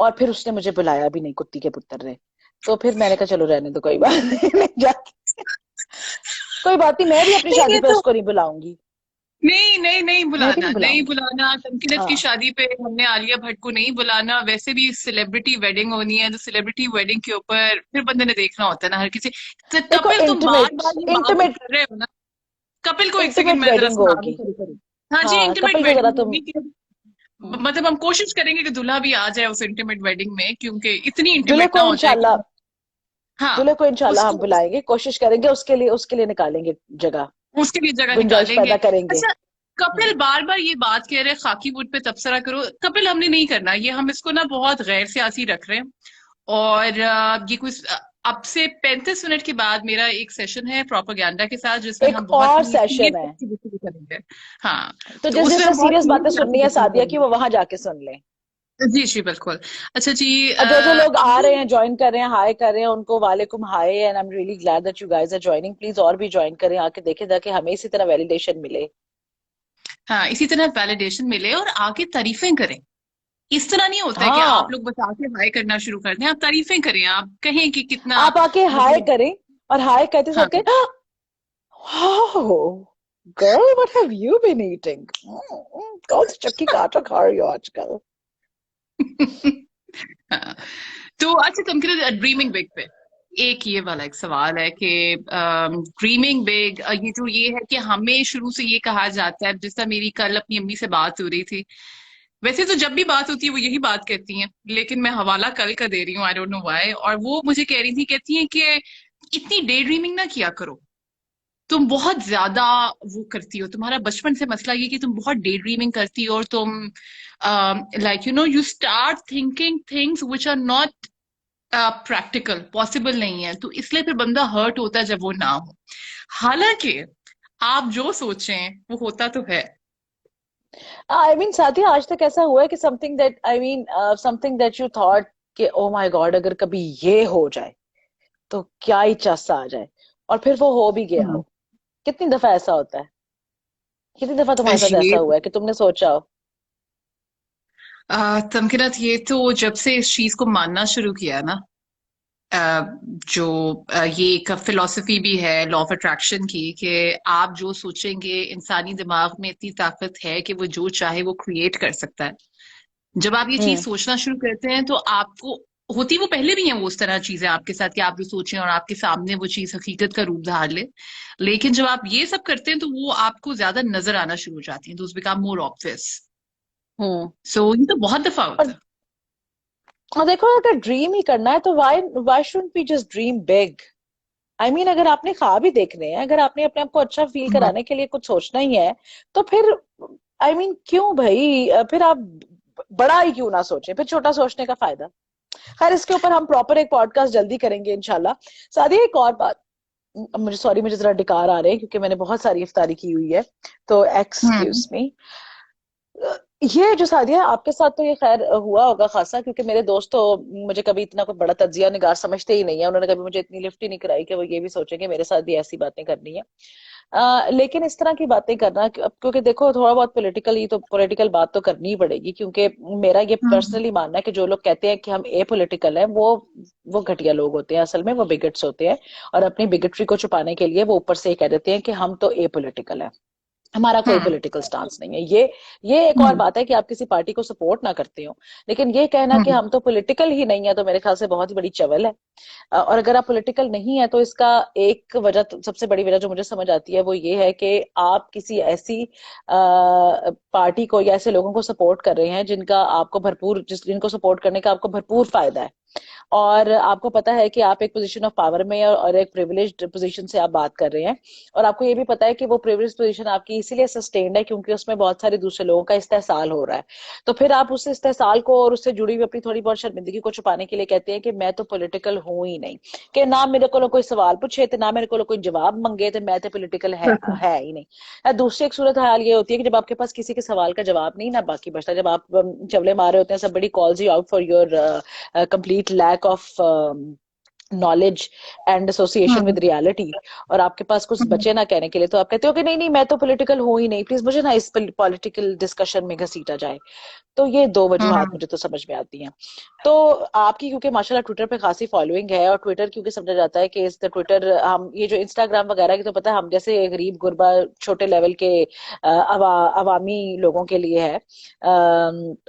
A: और फिर उसने मुझे बुलाया भी नहीं, कुत्ती के पुत्र ने। तो फिर मैंने कहा चलो रहने दो, कोई बात नहीं, नहीं जाती, कोई बात नहीं, मैं भी अपनी
B: नहीं
A: शादी
B: ये
A: पे
B: तो,
A: उसको नहीं बुलाऊंगी।
B: नहीं नहीं नहीं
A: मैं भी
B: बुलाना,
A: नहीं
B: नहीं
A: बुलाऊंगी।
B: बुलाना, तमकीनत की
A: हाँ,
B: शादी पे हमने आलिया भट्ट को नहीं बुलाना। वैसे भी सेलिब्रिटी वेडिंग होनी है, तो सेलिब्रिटी वेडिंग के ऊपर फिर बंदे ने देखना होता है ना हर किसी। तो
A: देखो
B: कपिल, तुम बार
A: इंटीमेट,
B: बार ये बात
A: इंटीमेट,
B: कर रहे हो ना। कपिल को एक सेकंड
A: इंटीमेट
B: मैं जरा
A: वेडिंग
B: सुनाना
A: होगी।
B: शुरू करूँ। हाँ जी,
A: हाँ
B: इंटीमेट
A: कपिल को जरा
B: वेडिंग
A: तुम,
B: होगी कि मतलब हम कोशिश करेंगे कि दूल्हा भी आ जाए उस इंटीमेट वेडिंग में, क्योंकि इतनी
A: दूल्हे
B: इंटीमेट ना
A: को
B: हो जाए
A: इंशाल्लाह,
B: कि हाँ
A: दूल्हे को इंशाल्लाह हम
B: उसको,
A: बुलाएंगे, कोशिश करेंगे उसके लिए निकालेंगे जगह,
B: उसके लिए जगह
A: गुंजाइश
B: निकालेंगे।
A: पैदा करेंगे।
B: अच्छा, कपिल बार बार ये बात कह रहे हैं खाकी वुड पे तबसरा करो। कपिल हमने नहीं करना ये, हम इसको ना बहुत गैर सियासी रख रहे हैं। और ये कुछ अब से 35 मिनट के बाद मेरा एक सेशन है प्रोपेगेंडा के साथ, जिसमें
A: एक
B: हम बहुत
A: और
B: ही
A: सेशन
B: सीरियस
A: है,
B: गुफ्तगू करेंगे। हाँ,
A: तो
B: तो
A: जिस
B: उसमें
A: जिसने
B: हम बहुत
A: सीरियस बातें
B: सीरियस
A: सुननी है
B: गुफ्तगू
A: सादिया की,
B: करेंगे।
A: वो वहां जाके सुन ले।
B: जी जी बिल्कुल। अच्छा जी,
A: और जो लोग आ
B: अब्दुल,
A: रहे हैं, ज्वाइन कर रहे हैं, हाय कर रहे हैं, उनको वालेकुम hi, and I am really glad that you guys are joining, please और भी ज्वाइन करें, आके देखें ताकि हमें इसी तरह वैलिडेशन मिले।
B: हाँ इसी तरह वैलिडेशन मिले और आगे तारीफें करें। इस तरह नहीं होता है कि आप
A: हाँ,
B: लोग बस आके हाई करना शुरू कर दें, आप तारीफें करें, आप कहें कि कितना
A: आप आके हाय
B: मतलब।
A: करें, और हाय कहते
B: हाँ।
A: साथ कहें, wow girl what have you been eating, कौन सी चक्की का आटा खा रही हो आजकल।
B: हाँ। तो अच्छा, तुम ड्रीमिंग बिग पे एक ये वाला एक सवाल है कि ड्रीमिंग बिग, ये जो ये है कि हमें शुरू से ये कहा जाता है, जिस तरह मेरी कल अपनी अम्मी से बात हो रही थी। वैसे तो जब भी बात होती है वो यही बात कहती हैं, लेकिन मैं हवाला कल का दे रही हूँ, आई डोंट नो व्हाई। और वो मुझे कह रही थी, कहती हैं कि इतनी डे ड्रीमिंग ना किया करो, तुम बहुत ज्यादा वो करती हो। तुम्हारा बचपन से मसला ये कि तुम बहुत डे ड्रीमिंग करती हो, और तुम like you start thinking things which are not practical, possible नहीं है, तो इसलिए फिर बंदा हर्ट होता है जब वो ना हो। हालांकि आप जो सोचें वो होता तो है।
A: आई मीन साथी, आज तक ऐसा हुआ है कि something that I mean something that you thought कि ओ माय गॉड अगर कभी ये हो जाए तो क्या ही चस आ जाए, और फिर वो हो भी गया
B: हम्म।
A: हो। कितनी दफा ऐसा होता है, कितनी दफा तुम्हारे साथ
B: ये
A: ऐसा हुआ है कि तुमने सोचा हो।
B: तमकिनत, ये तो जब से इस चीज को मानना शुरू किया ना, अ, जो ये एक फिलॉसफी भी है लॉ ऑफ अट्रैक्शन की, कि आप जो सोचेंगे, इंसानी दिमाग में इतनी ताकत है कि वो जो चाहे वो क्रिएट कर सकता है। जब आप ये चीज
A: हम्म।
B: सोचना शुरू करते हैं तो आपको, होती वो पहले भी है वो उस तरह चीजें आपके साथ कि आप जो सोचें और आपके सामने वो चीज हकीकत का रूप धार ले। लेकिन जब आप ये सब करते हैं तो वो आपको ज्यादा नजर आना शुरू हो जाती है, तो बिकम मोर ऑब्वियस।
A: हम्म।
B: सो ये तो बहुत दफा होता
A: और,
B: है।
A: और देखो अगर ड्रीम ही करना है तो why why shouldn't we just dream big. I mean अगर आपने ख्वाब ही देखने हैं, अगर आपने अपने आप को अच्छा फील
B: हम्म,
A: कराने के लिए कुछ सोचना ही है, तो फिर आई मीन क्यों भाई, फिर आप बड़ा ही क्यों ना सोचें, फिर छोटा सोचने का फायदा। खैर इसके ऊपर हम प्रॉपर एक पॉडकास्ट जल्दी करेंगे इंशाल्लाह। सादी एक और बात, मुझे सॉरी, मुझे जरा डिकार आ रहे हैं क्योंकि मैंने बहुत सारी इफ्तारी की हुई है, तो
B: हम्म,
A: एक्सक्यूज मी। ये जो शादियां आपके साथ तो ये खैर हुआ होगा खासा, क्योंकि मेरे दोस्त तो मुझे कभी इतना कोई बड़ा तजिया निगार समझते ही नहीं है, उन्होंने कभी मुझे इतनी लिफ्ट ही नहीं कराई कि वो ये भी सोचेंगे मेरे साथ भी ऐसी बातें करनी है। लेकिन इस तरह की बातें करना, अब क्योंकि देखो थोड़ा बहुत पॉलिटिकल, तो पॉलिटिकल बात तो करनी ही पड़ेगी, क्योंकि मेरा ये
B: हम्म,
A: पर्सनली मानना है कि जो लोग कहते हैं कि हम ए पॉलिटिकल हैं, वो घटिया लोग होते हैं, असल में वो बिगट्स होते हैं, और अपनी बिगटरी को छुपाने के लिए वो ऊपर से ये कह देते हैं कि हम तो ए पॉलिटिकल है, हमारा कोई
B: हम्म,
A: पॉलिटिकल स्टांस नहीं है। ये एक और
B: हम्म,
A: बात है कि आप किसी पार्टी को सपोर्ट ना करते हो, लेकिन ये कहना कि
B: हम्म,
A: हम तो पॉलिटिकल ही नहीं है, तो मेरे ख्याल से बहुत ही बड़ी चवल है। और अगर आप पॉलिटिकल नहीं है तो इसका एक वजह, सबसे बड़ी वजह जो मुझे समझ आती है वो ये है कि आप किसी ऐसी पार्टी को या ऐसे लोगों को सपोर्ट कर रहे हैं जिनका आपको भरपूर, जिनको सपोर्ट करने का आपको भरपूर फायदा है। और आपको पता है कि आप एक पोजीशन ऑफ पावर में और एक प्रिविलेज्ड पोजीशन से आप बात कर रहे हैं, और आपको ये भी पता है कि वो प्रिविलेज्ड पोजीशन आपकी इसीलिए सस्टेन्ड है क्योंकि उसमें बहुत सारे दूसरे लोगों का इस्तेहसाल हो रहा है। तो फिर आप उस इस्तेहसाल को और उससे जुड़ी हुई अपनी थोड़ी बहुत शर्मिंदगी को छुपाने के लिए कहते हैं कि मैं तो पॉलिटिकल हूं ही नहीं, कि ना मेरे को कोई सवाल पूछे थे, ना मेरे को कोई जवाब मंगे थे, मैं तो पॉलिटिकल
B: बिल्कुल।
A: है ही नहीं। दूसरी एक सूरत हाल ये होती है कि जब आपके पास किसी के सवाल का जवाब नहीं ना बाकी बचता, जब आप चवले मार रहे होते हैं, सब बड़ी calls you out for your complete lack of knowledge and association
B: hmm.
A: With reality, और आपके पास कुछ
B: हम्म।
A: बचे ना कहने के लिए, तो आप कहते हो कि नहीं नहीं मैं तो पॉलिटिकल हूं ही नहीं, प्लीज मुझे ना इस पॉलिटिकल डिस्कशन में घसीटा जाए। तो ये दो वजूहात
B: हम्म।
A: मुझे तो समझ में आती हैं। तो आपकी क्योंकि माशाल्लाह ट्विटर पे खासी फॉलोइंग है, और ट्विटर क्योंकि समझा जाता है कि इस ट्विटर, हम ये जो इंस्टाग्राम वगैरह की तो पता है हम जैसे गरीब गुरबा छोटे लेवल के अवामी लोगों के लिए है।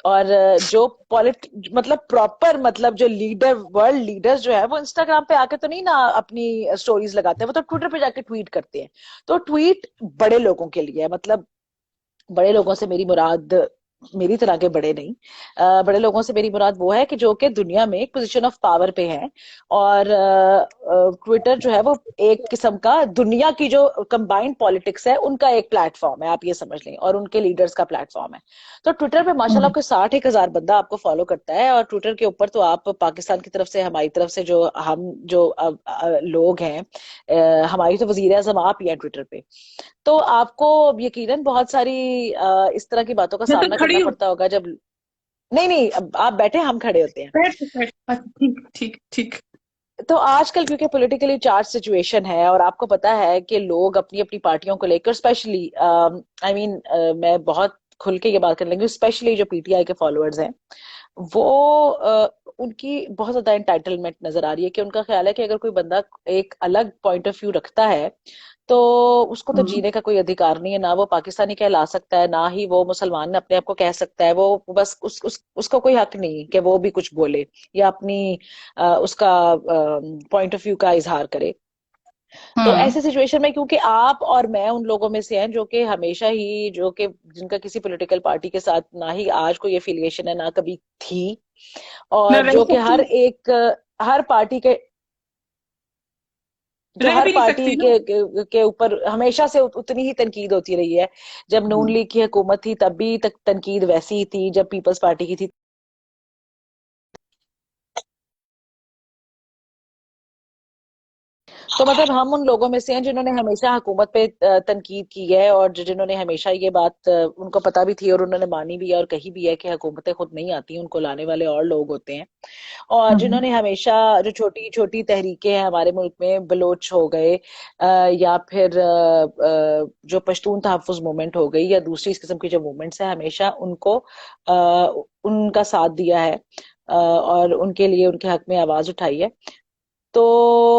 A: और जो पॉलिट मतलब प्रॉपर मतलब जो लीडर वर्ल्ड लीडर्स जो है वो इंस्टाग्राम पे आके तो नहीं ना अपनी स्टोरीज लगाते हैं, वो तो ट्विटर पे जाके ट्वीट करते हैं। तो ट्वीट बड़े लोगों के लिए है, मतलब बड़े लोगों से मेरी मुराद मेरी तरह के बड़े नहीं, बड़े लोगों से मेरी मुराद वो है कि जो कि दुनिया में एक पोजीशन ऑफ पावर पे हैं। और ट्विटर जो है वो एक किस्म का दुनिया की जो कंबाइंड पॉलिटिक्स है उनका एक प्लेटफॉर्म है, आप ये समझ लें, और उनके लीडर्स का प्लेटफॉर्म है। तो ट्विटर पे माशाल्लाह
B: हम्म।
A: आपको 60,000 बंदा आपको फॉलो करता है, और ट्विटर के ऊपर तो आप पाकिस्तान की तरफ से, हमारी तरफ से जो हम जो लोग हैं, हमारी तो वजीर आजम आप ही हैं ट्विटर पे। तो आपको यकीनन बहुत सारी इस तरह की बातों का
B: मैं तो
A: सामना
B: खड़ी
A: करना
B: हूँ।
A: पड़ता होगा जब, नहीं नहीं अब आप बैठे हम खड़े होते हैं।
B: बैठ बैठ। अच्छा, ठीक ठीक ठीक।
A: तो आजकल क्योंकि पॉलिटिकली चार्ज सिचुएशन है, और आपको पता है कि लोग अपनी अपनी पार्टियों को लेकर स्पेशली, आई मीन मैं बहुत खुल के ये बात करने लगी, स्पेशली जो पीटीआई के फॉलोअर्स हैं वो उनकी बहुत ज्यादा एंटाइटलमेंट नजर आ रही है, कि उनका ख्याल है कि अगर कोई बंदा एक अलग पॉइंट ऑफ व्यू रखता है तो उसको तो
B: हम्म।
A: जीने का कोई अधिकार नहीं है, ना वो पाकिस्तानी कहला सकता है, ना ही वो मुसलमान अपने आप को कह सकता है, वो बस उसका कोई हक नहीं कि वो भी कुछ बोले या अपनी उसका पॉइंट ऑफ व्यू का इजहार करे। तो
B: हम्म।
A: ऐसे सिचुएशन में क्योंकि आप और मैं उन लोगों में से हैं जो कि हमेशा ही जो कि जिनका किसी पॉलिटिकल पार्टी के साथ ना ही आज कोई एफिलिएशन है ना कभी थी,
B: ना
A: और
B: रह
A: जो कि
B: सकती,
A: हर पार्टी के जो
B: रह
A: हर
B: भी नहीं सकती
A: पार्टी
B: ना।
A: के ऊपर हमेशा से उतनी ही तनकीद होती रही है। जब नून
B: हम्म।
A: लीग की हुकूमत थी तब भी तक तनकीद वैसी ही थी, जब पीपल्स पार्टी की थी। तो मतलब हम उन लोगों में से हैं जिन्होंने हमेशा हुकूमत पे तनकीद की है, और जिन्होंने हमेशा ये बात उनको पता भी थी और उन्होंने मानी भी है और कही भी है कि हुकूमतें खुद नहीं आती, उनको लाने वाले और लोग होते हैं। और
B: हम्म।
A: जिन्होंने हमेशा जो छोटी छोटी तहरीकें हैं हमारे मुल्क में, बलोच हो गए या फिर जो पश्तून तहफ़्फ़ुज़ मूवमेंट हो गई या दूसरी इस किस्म की जो मूवमेंट्स है, हमेशा उनको उनका साथ दिया है, और उनके लिए उनके हक में आवाज उठाई है। तो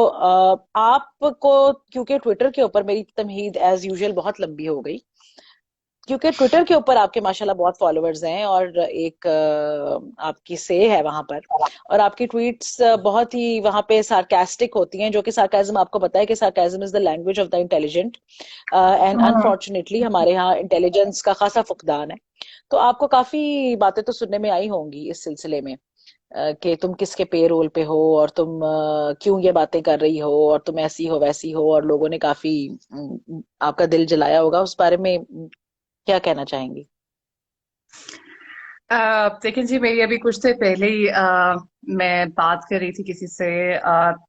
A: आपको क्योंकि ट्विटर के ऊपर मेरी तमहीद एज यूजुअल बहुत लंबी हो गई, क्योंकि ट्विटर के ऊपर आपके माशाल्लाह बहुत फॉलोअर्स हैं, और एक आपकी से है वहां पर, और आपकी ट्वीट्स बहुत ही वहां पे सार्कास्टिक होती हैं, जो कि सार्काज्म आपको पता है कि sarcasm is the language of the intelligent, and
B: hmm.
A: Unfortunately हमारे यहाँ इंटेलिजेंस का खासा फुकदान है। तो आपको काफी बातें तो सुनने में आई होंगी इस सिलसिले में, कि तुम किसके पे रोल पे हो, और तुम क्यों ये बातें कर रही हो, और तुम ऐसी हो वैसी हो, और लोगों ने काफी आपका दिल जलाया होगा उस बारे में, क्या कहना चाहेंगी?
B: देखिए जी, मेरी अभी कुछ देर पहले ही मैं बात कर रही थी किसी से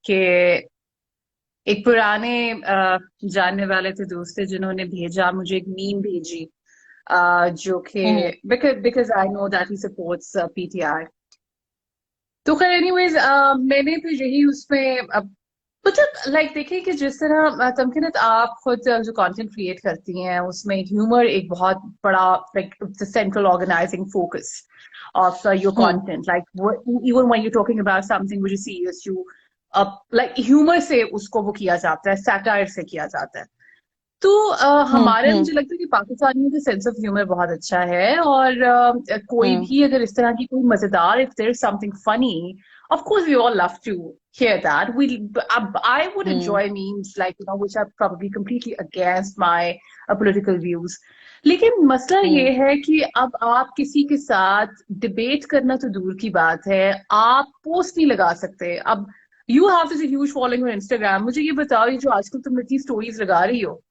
B: कि एक पुराने जानने वाले थे, दोस्त थे, जिन्होंने भेजा मुझे एक मीम भेजी, जो कि
A: hmm.
B: Because because I know that he supports PTI. तो खैर एनीवेज, मैंने फिर यही उसमें मतलब लाइक देखिए कि जिस तरह तमकीनत आप खुद जो कंटेंट क्रिएट करती हैं उसमें ह्यूमर एक बहुत बड़ा like central organising focus of your
A: hmm.
B: content. Like even when you're talking about something which is serious, you like humor से उसको वो किया जाता है, satire से किया जाता है। तो हमारे
A: हम्म।
B: मुझे लगता है कि पाकिस्तानियों का सेंस ऑफ ह्यूमर बहुत अच्छा है, और कोई
A: हम्म।
B: भी अगर इस तरह की कोई मजेदार, if there something funny Of course, we all love to hear that. I would
A: hmm
B: enjoy memes like, which are probably completely against my political views. लेकिन मसला ये
A: हम्म
B: है कि अब आप किसी के साथ डिबेट करना तो दूर की बात है, आप पोस्ट नहीं लगा सकते। अब you have this huge following on Instagram, मुझे ये बताओ, ये जो आजकल तुम इतनी स्टोरीज लगा रही हो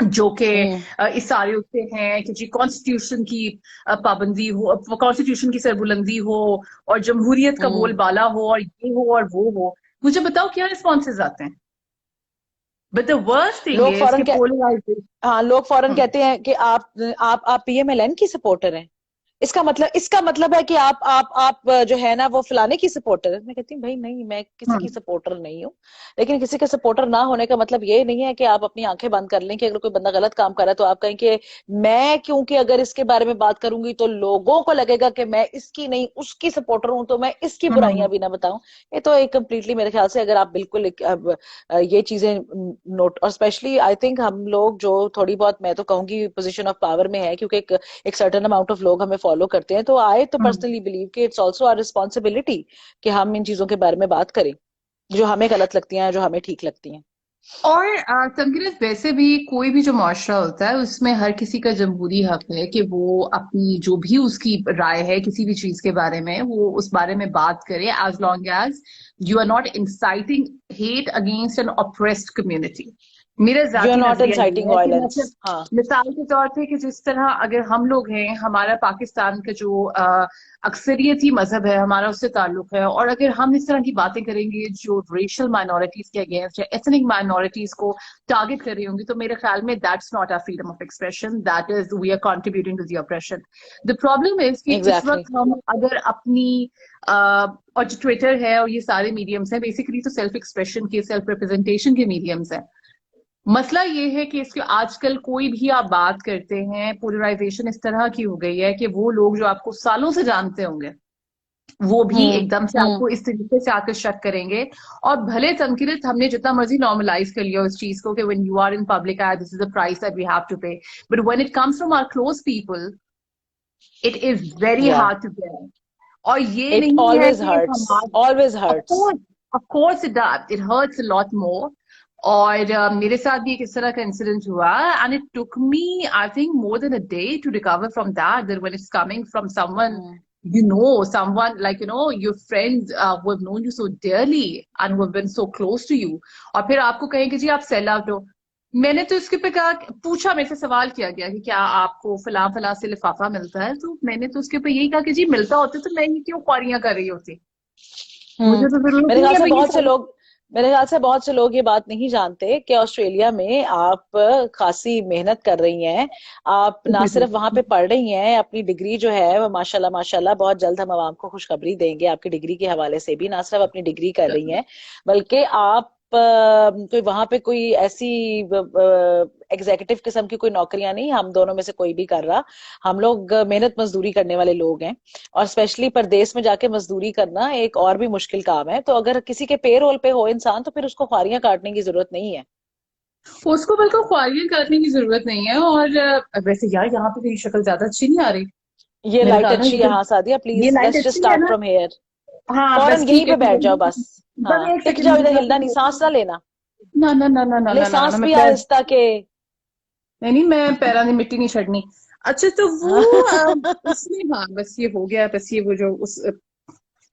B: जो कि
A: हम्म
B: इस सारे उससे हैं कि जी कॉन्स्टिट्यूशन की पाबंदी हो, कॉन्स्टिट्यूशन की सरबुलंदी हो, और जमहूरियत का
A: हम्म
B: बोलबाला हो, और ये हो और वो हो, मुझे बताओ क्या रिस्पॉन्सेज आते हैं। बट द वर्स्ट थिंग
A: लोग
B: इज
A: फौरन
B: कि
A: कह
B: पोलराइजेशन।
A: हाँ, लोग फौरन कहते हैं कि आप पीएमएलएन की सपोर्टर हैं। इसका मतलब है कि आप जो है ना वो फलाने की सपोर्टर है। मैं कहती हूँ भाई नहीं, मैं किसी की सपोर्टर नहीं हूँ। लेकिन किसी के सपोर्टर ना होने का मतलब ये नहीं है कि आप अपनी आंखें बंद कर लें कि अगर कोई बंदा गलत काम कर रहा है तो आप कहें कि मैं, क्योंकि अगर इसके बारे में बात करूंगी तो लोगों को लगेगा कि मैं इसकी नहीं उसकी सपोर्टर हूं, तो मैं इसकी बुराइयां भी ना बताऊं। ये तो एक कम्प्लीटली, मेरे ख्याल से अगर आप बिल्कुल ये चीजें नोट, और स्पेशली आई थिंक हम लोग जो थोड़ी बहुत, मैं तो कहूंगी पोजीशन ऑफ पावर में है, क्योंकि एक सर्टेन अमाउंट ऑफ लोग हमें फॉलो करते हैं, तो आई तो पर्सनली बिलीव कि इट्स ऑल्सो आवर रिस्पॉन्सिबिलिटी कि हम इन चीजों के बारे में बात करें जो हमें गलत लगती हैं, जो हमें ठीक लगती हैं।
B: और तंगिरत, वैसे भी कोई भी जो मुआशरा होता है उसमें हर किसी का जमहूरी हक है कि वो अपनी जो भी उसकी राय है किसी भी चीज के बारे में, वो उस बारे में बात करे, as long as you are not inciting hate against an oppressed community. मेरा
A: यू आर
B: जाती
A: नॉट
B: नजरिया
A: इंसाइटिंग
B: ये है कि
A: वायलेंस।
B: मतलब
A: हाँ।
B: मिसाल के तौर पे कि जिस तरह अगर हम लोग हैं, हमारा पाकिस्तान का जो अक्सरियती मजहब है हमारा उससे ताल्लुक है, और अगर हम इस तरह की बातें करेंगे जो रेशियल माइनॉरिटीज के अगेंस्ट या एथनिक माइनॉरिटीज को टारगेट कर रही होंगी, तो मेरे ख्याल में that's not a freedom of expression, that is we are contributing to the operation. The problem is कि इस
A: एग्जैक्टली।
B: वक्त हम अगर अपनी और जो ट्विटर है और ये सारे मीडियम्स हैं बेसिकली तो सेल्फ एक्सप्रेशन के, सेल्फ रिप्रेजेंटेशन के मीडियम्स हैं। मसला ये है कि इसके आजकल कोई भी आप बात करते हैं, पोलराइजेशन इस तरह की हो गई है कि वो लोग जो आपको सालों से जानते होंगे वो भी एकदम से
A: हम्म
B: आपको इस तरीके से आकर शक करेंगे। और भले तनकीरत हमने जितना मर्जी नॉर्मलाइज कर लिया उस चीज को कि when you are in public eye, this is the price that we have to pay, but when it comes from our close people it is very
A: या
B: हार्ड टू बेयर। और ये
A: इट
B: नहीं है
A: ऑलवेज
B: कि
A: hurts,
B: हमारे,
A: always
B: of
A: hurts.
B: course, of course it does. It hurts a lot more. और मेरे साथ भी एक इस तरह का इंसिडेंट हुआ, and it took me I think more than a day to recover from that when it's coming from someone, someone like your friends who have known you so dearly and who have been so close to you, और फिर आपको कहें कि जी आप sell out हो। मैंने तो इसके पे कहा, पूछा, मेरे से सवाल किया गया कि क्या आपको फलां फलां से लिफाफा मिलता है, तो मैंने तो उसके पे यही कहा कि जी मिलता होता तो मैं ये क्यों ख्वारियां कर रही होती, मुझे तो जरूरत
A: मेरे
B: नहीं
A: ख्याल
B: है
A: से
B: भाई ये
A: बहुत से
B: सब।
A: लोग मेरे ख्याल से बहुत से लोग ये बात नहीं जानते कि ऑस्ट्रेलिया में आप खासी मेहनत कर रही हैं। आप ना सिर्फ वहां पे पढ़ रही हैं, अपनी डिग्री जो है वो माशाल्लाह माशाल्लाह, बहुत जल्द हम आवाम को खुशखबरी देंगे आपकी डिग्री के हवाले से भी, ना सिर्फ अपनी डिग्री कर रही हैं बल्कि आप कोई वहां पे कोई ऐसी एग्जीक्यूटिव किस्म की कोई नौकरियां नहीं, हम दोनों में से कोई भी कर रहा। हम लोग मेहनत मजदूरी करने वाले लोग हैं, और स्पेशली परदेश में जाके मजदूरी करना एक और भी मुश्किल काम है। तो अगर किसी के पे रोल पे हो इंसान तो फिर उसको ख्वारियां काटने की जरूरत नहीं है।
B: उसको बिल्कुल ख्वारियां काटने की जरूरत नहीं है। और वैसे यार यहाँ पे तेरी शक्ल ज्यादा अच्छी नहीं आ रही,
A: ये
B: मेरे
A: लाइट
B: ख्याल में
A: अच्छी है, हाँ सादिया
B: ये
A: प्लीज
B: लाइट
A: लेट्स जस्ट
B: अच्छी है
A: स्टार्ट
B: ना।
A: From here.
B: हाँ
A: फौरन
B: बस
A: यहीं
B: ठीक है,
A: पे
B: ठीक
A: बैठ जाओ
B: है।
A: बस। हाँ,
B: बस एक
A: टिक
B: सेकंड
A: जाओ,
B: मुझे
A: इधर
B: जरा
A: हिलना नहीं, सांस ना लेना।
B: ना ना ना ना ना
A: ले
B: ना ना ना,
A: सांस
B: मैं
A: भी
B: पैर,
A: आहिस्ता के।
B: नहीं नहीं, मैं पैरों की मिट्टी नहीं छड़नी। अच्छा तो वो उसमें, हाँ बस ये हो गया, बस ये वो जो उस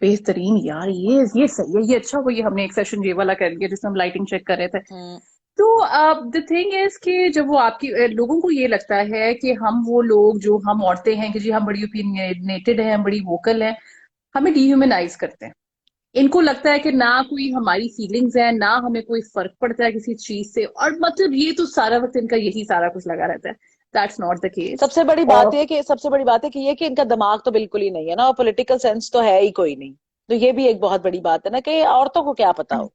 B: बेहतरीन यार, ये सही है, ये अच्छा हुआ ये हमने एक सेशन ये वाला कर लिया जिसमें हम लाइटिंग चेक कर रहे थे।
A: हम्म
B: तो द थिंग इज कि जब वो आपकी लोगों को ये लगता है कि हम वो लोग जो हम औरतें हैं कि जी हम बड़ी ओपिनियनेटेड हैं, हम बड़ी वोकल हैं, हमें डिह्यूमनाइज करते हैं। इनको लगता है कि ना कोई हमारी फीलिंग्स है, ना हमें कोई फर्क पड़ता है किसी चीज से, और मतलब ये तो सारा वक्त इनका यही सारा कुछ लगा रहता है। That's not the case. और
A: सबसे बड़ी बात है कि ये कि इनका दिमाग तो बिल्कुल ही नहीं है ना, और पॉलिटिकल सेंस तो है ही कोई नहीं। तो ये भी एक बहुत बड़ी बात है ना कि औरतों को क्या पता हो।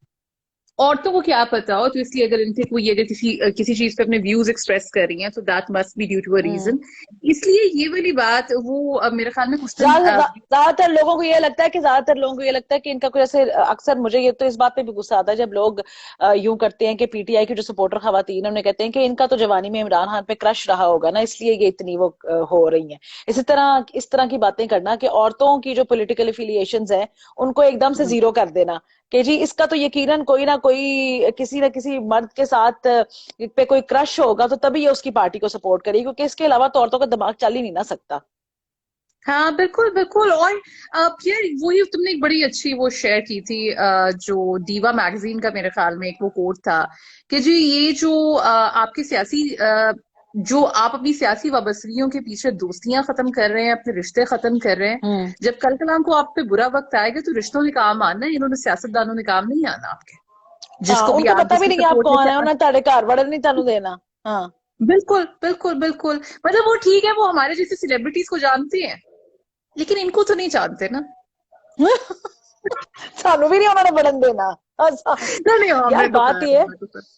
B: औरतों को क्या पता हो, तो इसलिए अगर इनसे कोई अगर किसी किसी चीज पे अपने व्यूज एक्सप्रेस कर रही हैं तो that must be due to a
A: hmm.
B: Reason. इसलिए ये वाली बात वो मेरे ख्याल में कुछ दिन
A: ज्यादातर लोगों को ये लगता है कि ज्यादातर लोगों को ये लगता है कि इनका कोई ऐसे, अक्सर मुझे ये तो इस बात पे भी गुस्सा आता है जब लोग यूं करते हैं कि पीटीआई की जो सपोर्टर खवातीन है उन्हें कहते हैं कि इनका तो जवानी में इमरान खान पे क्रश रहा होगा ना, इसलिए ये इतनी वो हो रही हैं। इस तरह की बातें करना कि औरतों की जो पॉलिटिकल एफिलिएशंस हैं उनको एकदम से जीरो कर देना कि जी इसका तो यकीनन कोई ना किसी मर्द के साथ पे कोई क्रश होगा तो तभी ये उसकी पार्टी को सपोर्ट करेगी, क्योंकि इसके अलावा तो औरतों का दिमाग चल ही नहीं ना सकता।
B: हाँ बिल्कुल बिल्कुल। और यार वही तुमने एक बड़ी अच्छी वो शेयर की थी, जो दीवा मैगजीन का मेरे ख्याल में एक वो कोट था कि जी ये जो आपके सियासी जो आप अपनी सियासी वाबस्तगियों के पीछे दोस्तियां खत्म कर रहे हैं, अपने रिश्ते खत्म कर रहे हैं,
A: हम्म।
B: जब कल कलाम को आप पे बुरा वक्त आएगा तो रिश्तों ने काम आना है, इन्होंने सियासतदानों ने काम नहीं आना आपके।
A: हाँ,
B: जिसको भी
A: उनको
B: आप
A: पता भी
B: जिसकी
A: नहीं कि आप
B: सपोर्ट
A: कौन
B: में,
A: है, उन्हें ताड़े घर वड़न नहीं तानू देना। हाँ।
B: बिल्कुल बिल्कुल बिल्कुल। मतलब वो ठीक है, वो हमारे जैसे सेलिब्रिटीज को जानते हैं, लेकिन इनको तो नहीं जानते ना।
A: सानू भी नहीं उन्होंने बढ़न देना। अच्छा।
B: नहीं नहीं,
A: यार
B: हमें तो
A: बात
B: पता है,
A: ये है,
B: हमें तो पता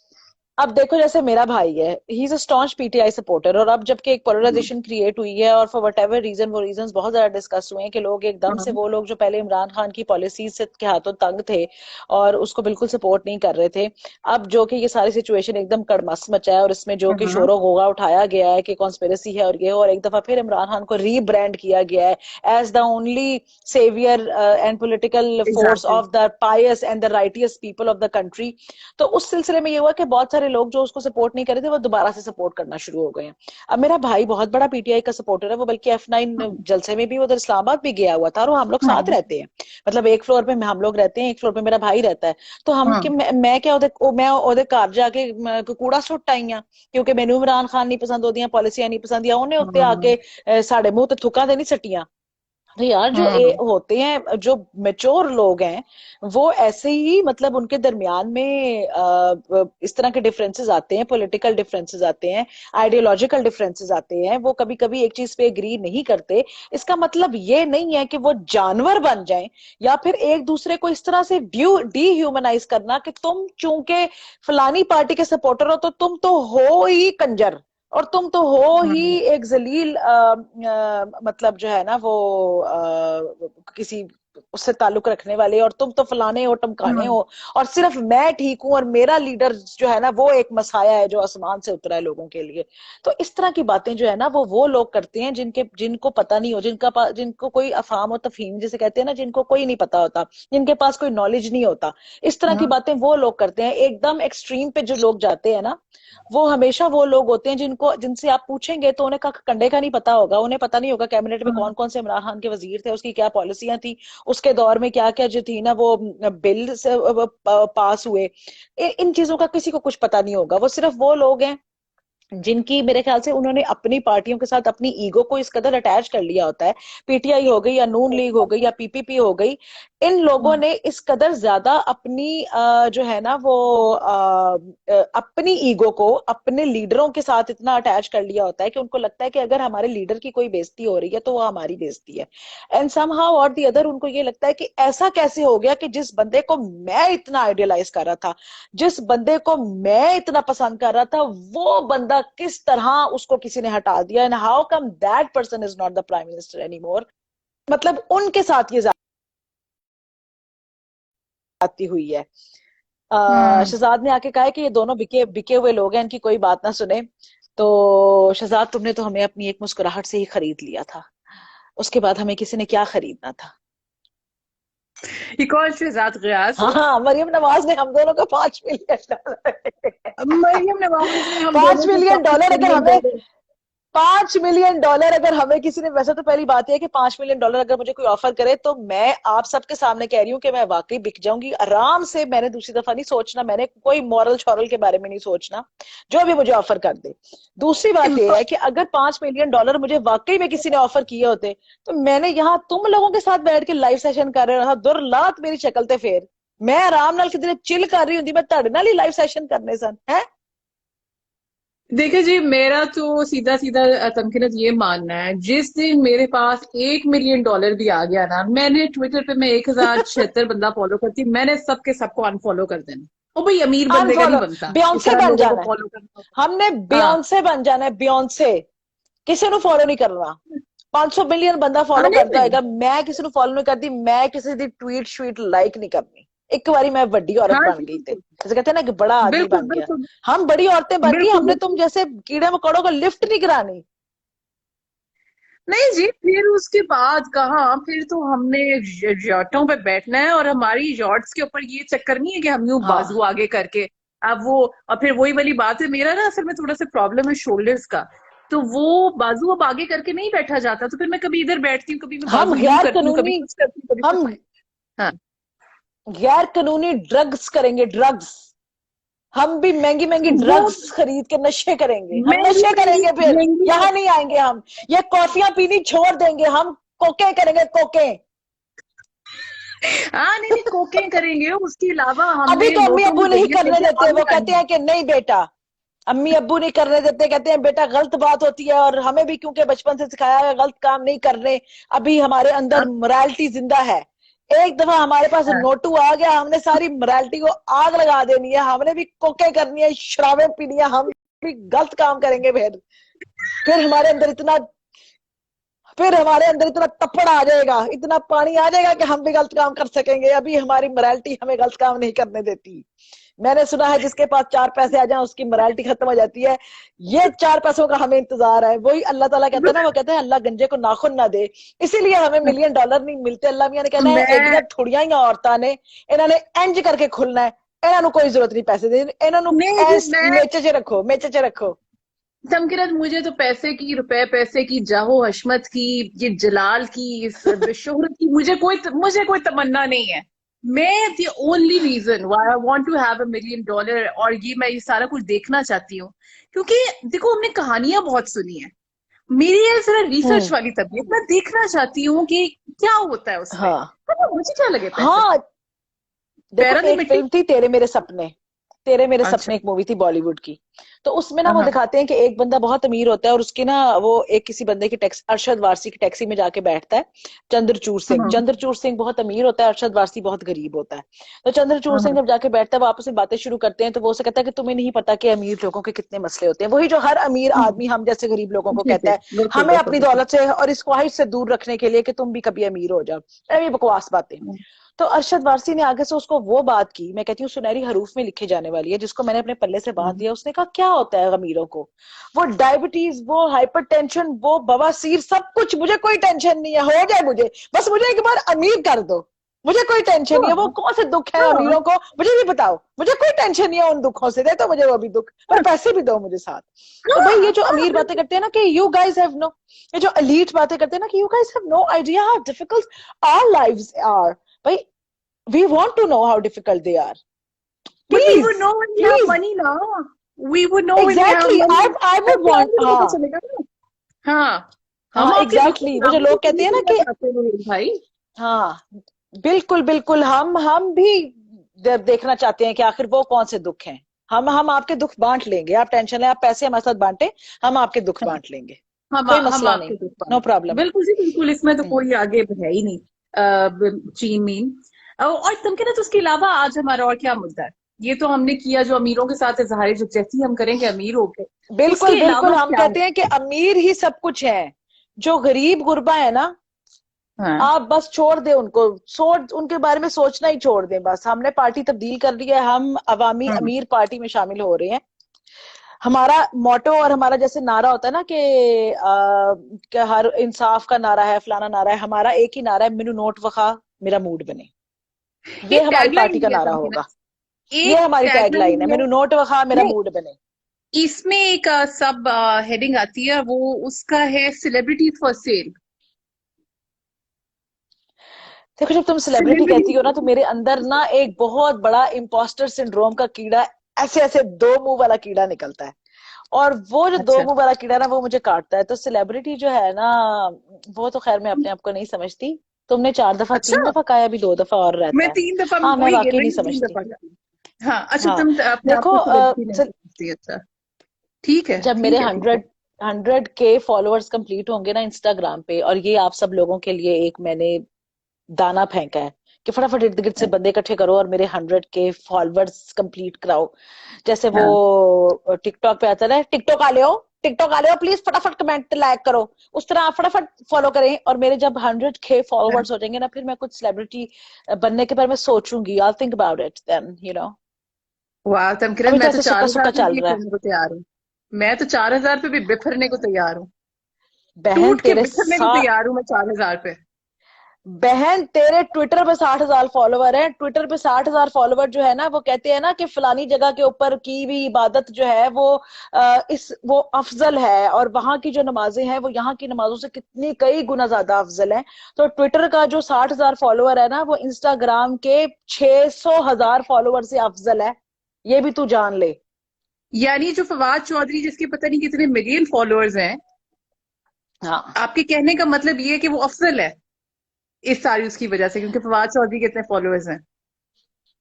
A: अब देखो जैसे मेरा भाई है, he is a staunch PTI supporter, और अब जबकि एक
B: है।
A: पोलराइजेशन क्रिएट हुई है और फॉर वट एवर रीजन, वो रीजन बहुत ज्यादा डिस्कस हुए हैं कि लोग एकदम से,
B: हाँ
A: वो लोग जो पहले इमरान खान की पॉलिसीज से के हाथों तंग थे और उसको बिल्कुल सपोर्ट नहीं कर रहे थे, अब जो कि ये सारी सिचुएशन एकदम कड़मस मचा है और इसमें जो कि
B: हाँ
A: शोरो गोगा उठाया गया है कि कॉन्स्पिरेसी है और ये, और एक दफा फिर इमरान खान को रीब्रांड किया गया है as the only saviour and political force
B: exactly.
A: Of the pious and the righteous people of the country. तो उस सिलसिले में ये हुआ कि बहुत सारे लोग जो उसको सपोर्ट नहीं कर रहे थे वो दोबारा से सपोर्ट करना शुरू हो गए हैं। अब मेरा भाई बहुत बड़ा पीटीआई का सपोर्टर है, वो बल्कि F9 जलसे में भी उधर इस्लामाबाद भी गया हुआ था, और वो हम लोग साथ
B: हाँ
A: रहते हैं। मतलब एक फ्लोर पे हम लोग रहते हैं, एक फ्लोर पे मेरा भाई रहता है। तो हम कि
B: हाँ
A: मैं क्या मैं ओदे घर जाके कूड़ा सुट आई हाँ, क्योंकि मैनू इमरान खान नहीं पसंद, ओदियां पॉलिसियां नहीं पसंद, या उन्हें उत्ते
B: हाँ
A: आके साढ़े मुंह ते थुक्कां ते नहीं सट्टियां। तो यार जो
B: हाँ
A: होते हैं, जो मेच्योर लोग हैं, वो ऐसे ही, मतलब उनके दरमियान में इस तरह के डिफरेंसेस आते हैं, पॉलिटिकल डिफरेंसेस आते हैं, आइडियोलॉजिकल डिफरेंसेस आते हैं, वो कभी कभी एक चीज पे एग्री नहीं करते। इसका मतलब ये नहीं है कि वो जानवर बन जाएं, या फिर एक दूसरे को इस तरह से डीह्यूमनाइज करना कि तुम चूंकि फलानी पार्टी के सपोर्टर हो तो तुम तो हो ही कंजर, और तुम तो हो ही
B: हाँ
A: एक जलील मतलब जो है ना वो किसी उससे ताल्लुक रखने वाले, और तुम तो फलाने हो टमकाने
B: हाँ
A: हो, और सिर्फ मैं ठीक हूं और मेरा लीडर जो है ना वो एक मसाया है जो आसमान से उतरा है लोगों के लिए। तो इस तरह की बातें जो है ना वो लोग करते हैं जिनको पता नहीं हो, जिनको कोई अफाम और तफहीम जिसे कहते हैं ना, जिनको कोई नहीं पता होता, जिनके पास कोई नॉलेज नहीं होता। इस तरह की
B: हाँ
A: बातें वो लोग करते हैं। एकदम एक्सट्रीम पे जो लोग जाते हैं ना, वो हमेशा वो लोग होते हैं जिनसे आप पूछेंगे तो उन्हें कंडे का नहीं पता होगा, उन्हें पता नहीं होगा कैबिनेट में
B: हाँ
A: कौन कौन से इमरान खान के वजीर थे, उसकी क्या पॉलिसियां थी, उसके दौर में क्या क्या जो थी ना वो बिल से पास हुए। इन चीजों का किसी को कुछ पता नहीं होगा। वो सिर्फ वो लोग हैं जिनकी, मेरे ख्याल से उन्होंने अपनी पार्टियों के साथ अपनी ईगो को इस कदर अटैच कर लिया होता है, पीटीआई हो गई या नून लीग हो गई या पीपीपी हो गई, इन लोगों ने इस कदर ज्यादा अपनी जो है ना वो अपनी ईगो को अपने लीडरों के साथ इतना अटैच कर लिया होता है कि उनको लगता है कि अगर हमारे लीडर की कोई बेइज्जती हो रही है तो वो हमारी बेइज्जती है। एंड समहाउ और दी अदर उनको ये लगता है कि ऐसा कैसे हो गया कि जिस बंदे को मैं इतना आइडियलाइज कर रहा था, जिस बंदे को मैं इतना पसंद कर रहा था, वो बंदा किस तरह उसको किसी ने हटा दिया, and how come that person is not the prime minister any more. मतलब उनके साथ ये ज्यादती हुई है।
B: हम्म।
A: शहजाद ने आके कहा है कि ये दोनों बिके बिके हुए लोग हैं, इनकी कोई बात ना सुने। तो शहजाद, तुमने तो हमें अपनी एक मुस्कुराहट से ही खरीद लिया था, उसके बाद हमें किसी ने क्या खरीदना था।
B: ये कौन शहजाद गयास?
A: हाँ हाँ, मरियम नवाज ने हम दोनों को $5 मिलियन
B: मरियम नवाज ने हम
A: पांच
B: दोनों को
A: मिलियन
B: पांच
A: डॉलर अगर
B: मिलियन
A: हमें
B: डॉलर
A: $5 मिलियन अगर हमें किसी ने, वैसे तो पहली बात यह है कि $5 मिलियन अगर मुझे कोई ऑफर करे तो मैं आप सबके सामने कह रही हूँ कि मैं वाकई बिक जाऊंगी आराम से। मैंने दूसरी दफा नहीं सोचना, मैंने कोई मॉरल शॉरल के बारे में नहीं सोचना, जो भी मुझे ऑफर कर दे। दूसरी बात यह है कि अगर $5 मिलियन मुझे वाकई में किसी ने ऑफर किए होते तो मैंने यहाँ तुम लोगों के साथ बैठ के लाइव सेशन कर रहा था, दुर्लात मेरी शक्ल ते फेर मैं आराम नाल कितने चिल कर रही हूँ, मैं ਤੁਹਾਡੇ ਨਾਲ ही लाइव सेशन करने सन है।
B: देखिए जी, मेरा तो सीधा सीधा तमकीनत ये मानना है, जिस दिन मेरे पास $1 मिलियन भी आ गया ना, मैंने ट्विटर पे मैं 1076 बंदा फॉलो करती, मैंने सबके सबको अनफॉलो कर देना। ओ भाई, अमीर बंदे का नहीं
A: अनफॉलो,
B: बनता
A: बियॉन्से
B: इतना
A: बन
B: लोगों को
A: जाना है,
B: फॉलो करना।
A: हमने
B: हाँ
A: बियॉन्से बन जाना है, बियॉन्से। किसी ਨੂੰ फॉलो नहीं करना। 500 मिलियन बंदा
B: हाँ,
A: फॉलो
B: नहीं
A: करता
B: नहीं,
A: होगा, मैं किसी ਨੂੰ फॉलो नहीं करती, मैं किसी दी ट्वीट श्वीट लाइक नहीं करनी। एक बारी मैं बड़ी औरत
B: हाँ
A: बन
B: जी,
A: गई थे,
B: बिल्कुल
A: जैसे कहते हैं ना कि बड़ा आदमी
B: बिल्कुल
A: बन गया।
B: बिल्कुल
A: हम बड़ी औरतें बन गई,
B: बिल्कुल
A: हमने तुम
B: बिल्कुल।
A: जैसे कीड़े मकोड़ों को लिफ्ट नहीं करानी।
B: नहीं जी, फिर उसके बाद कहाँ, फिर तो हमने यॉटों पे बैठना है, और हमारी यॉट्स के ऊपर ये चक्कर नहीं है कि हम यूं बाजू
A: हाँ
B: आगे करके। अब वो, और फिर वही वाली बात है, मेरा ना असल में थोड़ा सा प्रॉब्लम है शोल्डर्स का। तो वो बाजू अब आगे करके नहीं बैठा जाता, तो फिर मैं कभी इधर बैठती हूँ, कभी मैं
A: हम
B: बाजू यूं
A: गैर
B: करती हूँ, कभी
A: कानूनी,
B: कुछ करती हूँ, कभी कुछ।
A: हम
B: हाँ।
A: गैर कानूनी ड्रग्स करेंगे, ड्रग्स। हम भी महंगी महंगी
B: वो
A: ड्रग्स खरीद के नशे करेंगे, हम
B: महंगी
A: नशे
B: महंगी
A: करेंगे, फिर
B: महंगी।
A: यहाँ नहीं आएंगे हम, ये कॉफियां पीनी छोड़ देंगे हम, कोके करेंगे, कोके।
B: हाँ, नहीं नहीं, कोके करेंगे, उसके अलावा
A: अभी
B: हमने
A: तो अम्मी
B: नोटों में
A: अब्बू नहीं
B: गलियां
A: करने
B: लेके
A: देते,
B: आग
A: वो
B: लगानी
A: कहते
B: है।
A: हैं कि नहीं बेटा, अम्मी अब्बू नहीं करने देते, कहते हैं बेटा गलत बात होती है, और हमें भी क्योंकि बचपन से सिखाया है गलत काम नहीं करने। अभी हमारे अंदर
B: हाँ,
A: मोरालिटी जिंदा है। एक दफा हमारे पास
B: हाँ।
A: नोटू आ गया, हमने सारी मोरालिटी को आग लगा देनी है, हमने भी कोके करनी है, शराबें पीनी है, हम भी गलत काम करेंगे। फिर हमारे अंदर इतना, फिर हमारे अंदर इतना तपड़ आ जाएगा, इतना पानी आ जाएगा कि हम भी गलत काम कर सकेंगे। अभी हमारी मोरालिटी हमें गलत काम नहीं करने देती। मैंने सुना है जिसके पास 4 पैसे आ जाए उसकी मोरालिटी खत्म हो जाती है। ये 4 पैसों का हमें इंतजार है। वही अल्लाह ताला कहता है ना, वो कहते हैं अल्लाह गंजे को नाखून ना दे, इसीलिए हमें मिलियन डॉलर नहीं मिलते। अल्लाह मियां ने कहना है
B: मैं
A: एडिया थोड़िया ही औरतां ने, इन्होंने इंज करके खुलना है, इन्हों कोई जरूरत नहीं पैसे देने, इन्हों
B: नहीं जी,
A: ऐस
B: मैं
A: मेचे च रखो, मेचे च रखो।
B: तमकिरत, मुझे तो पैसे की, रुपए पैसे की, जाहो हशमत की, ये जलाल की, इस शोहरत की, मुझे कोई तमन्ना नहीं है। मैं the only reason why I want to have $1 million, और मैं ये सारा कुछ देखना चाहती हूँ, क्योंकि देखो, हमने कहानियां बहुत सुनी है। मेरी ये जरा रिसर्च
A: हम्म।
B: वाली तबीयत, मैं देखना चाहती हूँ कि क्या होता है उसमें।
A: हाँ
B: तो मुझे क्या लगे पैसे,
A: हाँ, देखो
B: पैरों की
A: एक
B: मिट्टी।
A: फिल्म थी तेरे मेरे सपने, तेरे मेरे
B: अच्छा।
A: सपने एक मूवी थी बॉलीवुड की। तो उसमें ना
B: हाँ
A: वो
B: हाँ
A: दिखाते हैं कि एक बंदा बहुत अमीर होता है, और उसकी ना वो एक किसी बंदे की टैक्सी, अरशद वारसी की टैक्सी में जाके बैठता है। चंद्रचूड़ सिंह,
B: हाँ
A: चंद्रचूड़ सिंह बहुत अमीर होता है, अरशद वारसी बहुत गरीब होता है। तो चंद्रचूड़
B: हाँ
A: सिंह
B: हाँ।
A: जब जाके बैठता है, वो आपस में बातें शुरू करते हैं, तो वो उसे कहता है कि तुम्हें नहीं पता कि अमीर लोगों के कितने मसले होते हैं। वही जो हर अमीर आदमी हम जैसे गरीब लोगों को
B: जी
A: कहता
B: जी,
A: है,
B: बिल्कुल
A: हमें
B: बिल्कुल
A: अपनी
B: बिल्कुल।
A: दौलत से और इस ख्वाहिश से दूर रखने के लिए कि तुम भी कभी अमीर हो जाओ। ये बकवास बातें। तो अरशद वारसी ने आगे से उसको वो बात की, मैं कहती हूँ सुनहरी हरूफ में लिखी जाने वाली है, जिसको मैंने अपने पल्ले से बांध दिया। उसने कहा क्या होता है अमीरों को, वो डायबिटीज, वो हाइपरटेंशन, वो बवासीर, सब कुछ, मुझे कोई टेंशन नहीं है, हो जाए मुझे, बस मुझे एक बार अमीर कर दो, मुझे कोई टेंशन नहीं है। वो
B: हाँ
A: कौन से दुख है
B: हाँ।
A: अमीरों को, मुझे भी बताओ, मुझे कोई टेंशन नहीं है उन दुखों से, दे तो मुझे वो भी दुख, पर पैसे भी दो मुझे साथ। तो भाई ये
B: हाँ
A: जो
B: हाँ,
A: अमीर बातें
B: बिल्कुल।
A: करते हैं ना कि यू गाइस हैव नो, ये जो एलीट बातें करते हैं ना कि you guys have no idea how difficult our lives are. भाई we want to know how difficult they are.
B: But we
A: Please,
B: would know when we have
A: please,
B: money ना, we would know when we have
A: exactly,
B: money।
A: I would
B: ऐसे
A: want,
B: आएंगे तो पता
A: हाँ
B: चलेगा ना। हाँ, हम
A: हाँ
B: आपके दुखों
A: एग्जैक्टली,
B: में
A: वो जो
B: आंसू
A: लोग
B: तो
A: कहते
B: नहीं
A: हैं ना
B: करना
A: कि
B: चाहते रोहित भाई।
A: हाँ बिल्कुल बिल्कुल, हम भी देखना चाहते हैं कि आखिर वो कौन से दुख हैं। हम आपके दुख बांट लेंगे, आप टेंशन लें, आप पैसे हमारे साथ बांटे, हम आपके दुख
B: हाँ,
A: बांट लेंगे, कोई
B: हम
A: मसला
B: आपके
A: नहीं,
B: दुख
A: नो
B: पाएंगे,
A: प्रॉब्लम।
B: बिल्कुल जी बिल्कुल, इसमें तो कोई आगे है ही नहीं। चीन मीन। और तुम कहना, तो उसके अलावा आज हमारा और क्या मुद्दा है? ये तो हमने किया जो अमीरों के साथ इजहार जो जैसी हम करेंगे अमीर होके,
A: बिल्कुल
B: उसके
A: बिल्कुल,
B: अलावा
A: हम
B: क्या
A: कहते
B: है?
A: हैं कि अमीर ही सब कुछ है, जो गरीब गुरबा है ना,
B: हाँ
A: आप बस छोड़ दे उनको, सोच उनके बारे में सोचना ही छोड़ दें। बस हमने पार्टी तब्दील कर ली है, हम अवामी
B: हाँ
A: अमीर पार्टी में शामिल हो रहे हैं। हमारा मोटो और हमारा जैसे नारा होता है ना कि हर इंसाफ का नारा है, फलाना नारा है, हमारा एक ही नारा है, मेनू नोट वखा मेरा मूड बने। ये
B: एक
A: हमारी
B: टैगलाइन
A: पार्टी का
B: दिया
A: नारा
B: था
A: होगा, ये
B: एक
A: हमारी
B: टैगलाइन
A: टैगलाइन है,
B: दिया।
A: मेनू नोट वखा मेरा
B: नहीं,
A: मूड बने।
B: इसमें एक सब हेडिंग आती है, वो उसका है सेलिब्रिटी फॉर सेल।
A: देखो जब तुम सेलिब्रिटी कहती हो ना, तो
B: सेलिब्रिटी।
A: मेरे अंदर ना एक बहुत बड़ा इम्पोस्टर सिंड्रोम का कीड़ा, ऐसे ऐसे दो मुंह वाला कीड़ा निकलता है, और वो जो दो
B: अच्छा
A: मुंह वाला कीड़ा ना वो मुझे काटता है। तो सेलिब्रिटी जो है ना, वो तो खैर मैं अपने आप को नहीं समझती। तुमने 4 दफा
B: अच्छा,
A: 3 दफा कहा है, अभी 2 दफा और रहता
B: मैं
A: है।
B: 3 दफा, मैं
A: हाँ मैं
B: वही गिन
A: वाकई
B: रही
A: नहीं
B: हूँ, तीन
A: समझती।
B: दफा कर। हाँ, अच्छा,
A: हाँ
B: तुम अपने आप
A: देखो
B: को सेलिब्रिटी नहीं समझती? अच्छा, ठीक है
A: जब मेरे
B: ठीक है ठीक है।
A: 100 के फॉलोअर्स कंप्लीट होंगे ना इंस्टाग्राम पे, और ये आप सब लोगों के लिए एक मैंने दाना फेंका है कि फटाफट इर्द गिर्द से बंदे इकट्ठे करो और मेरे 100K फॉलोअर्स कंप्लीट कराओ। जैसे वो
B: हाँ
A: टिकटॉक पे आता है ना, टिकटॉक आ ले हो, टिकटॉक आ ले हो प्लीज, फटाफट कमेंट लाइक करो, उस तरह आप फटाफट फॉलो करें। और मेरे जब 100K
B: हाँ।
A: फॉलोअर्स हो जाएंगे ना, फिर मैं कुछ सेलिब्रिटी बनने के बारे में सोचूंगी, I think about it then,
B: वाह तमकिरत,
A: अभी तो
B: मैं तो
A: ऐसे
B: चार
A: सुक्का
B: हजार
A: सुक्का
B: पे
A: चल
B: भी
A: रहा है।
B: करने को तैयार हूँ। मैं तो 4,000 पे भी बिफरने को तैयार हूँ।
A: बहन
B: टूट के
A: तेरे
B: बिखरने को तैयार हूँ मैं 4,000 पे।
A: बहन तेरे ट्विटर पे 60,000 फॉलोवर है, ट्विटर पे 60,000 फॉलोवर जो है ना, वो कहते हैं ना कि फलानी जगह के ऊपर की भी इबादत जो है वो वो अफजल है, और वहां की जो नमाजें हैं वो यहाँ की नमाजों से कितनी कई गुना ज्यादा अफजल है। तो ट्विटर का जो 60,000 फॉलोवर है ना, वो इंस्टाग्राम के 600,000 फॉलोवर से अफजल है, ये भी तू जान ले।
B: यानी जो फवाद चौधरी जिसके पता नहीं कितने मिलियन फॉलोअर्स हैं,
A: हाँ।
B: आपके कहने का मतलब ये है कि वो अफजल है इस सारी उसकी वजह से, क्योंकि फवाद चौधरी के इतने फॉलोअर्स हैं।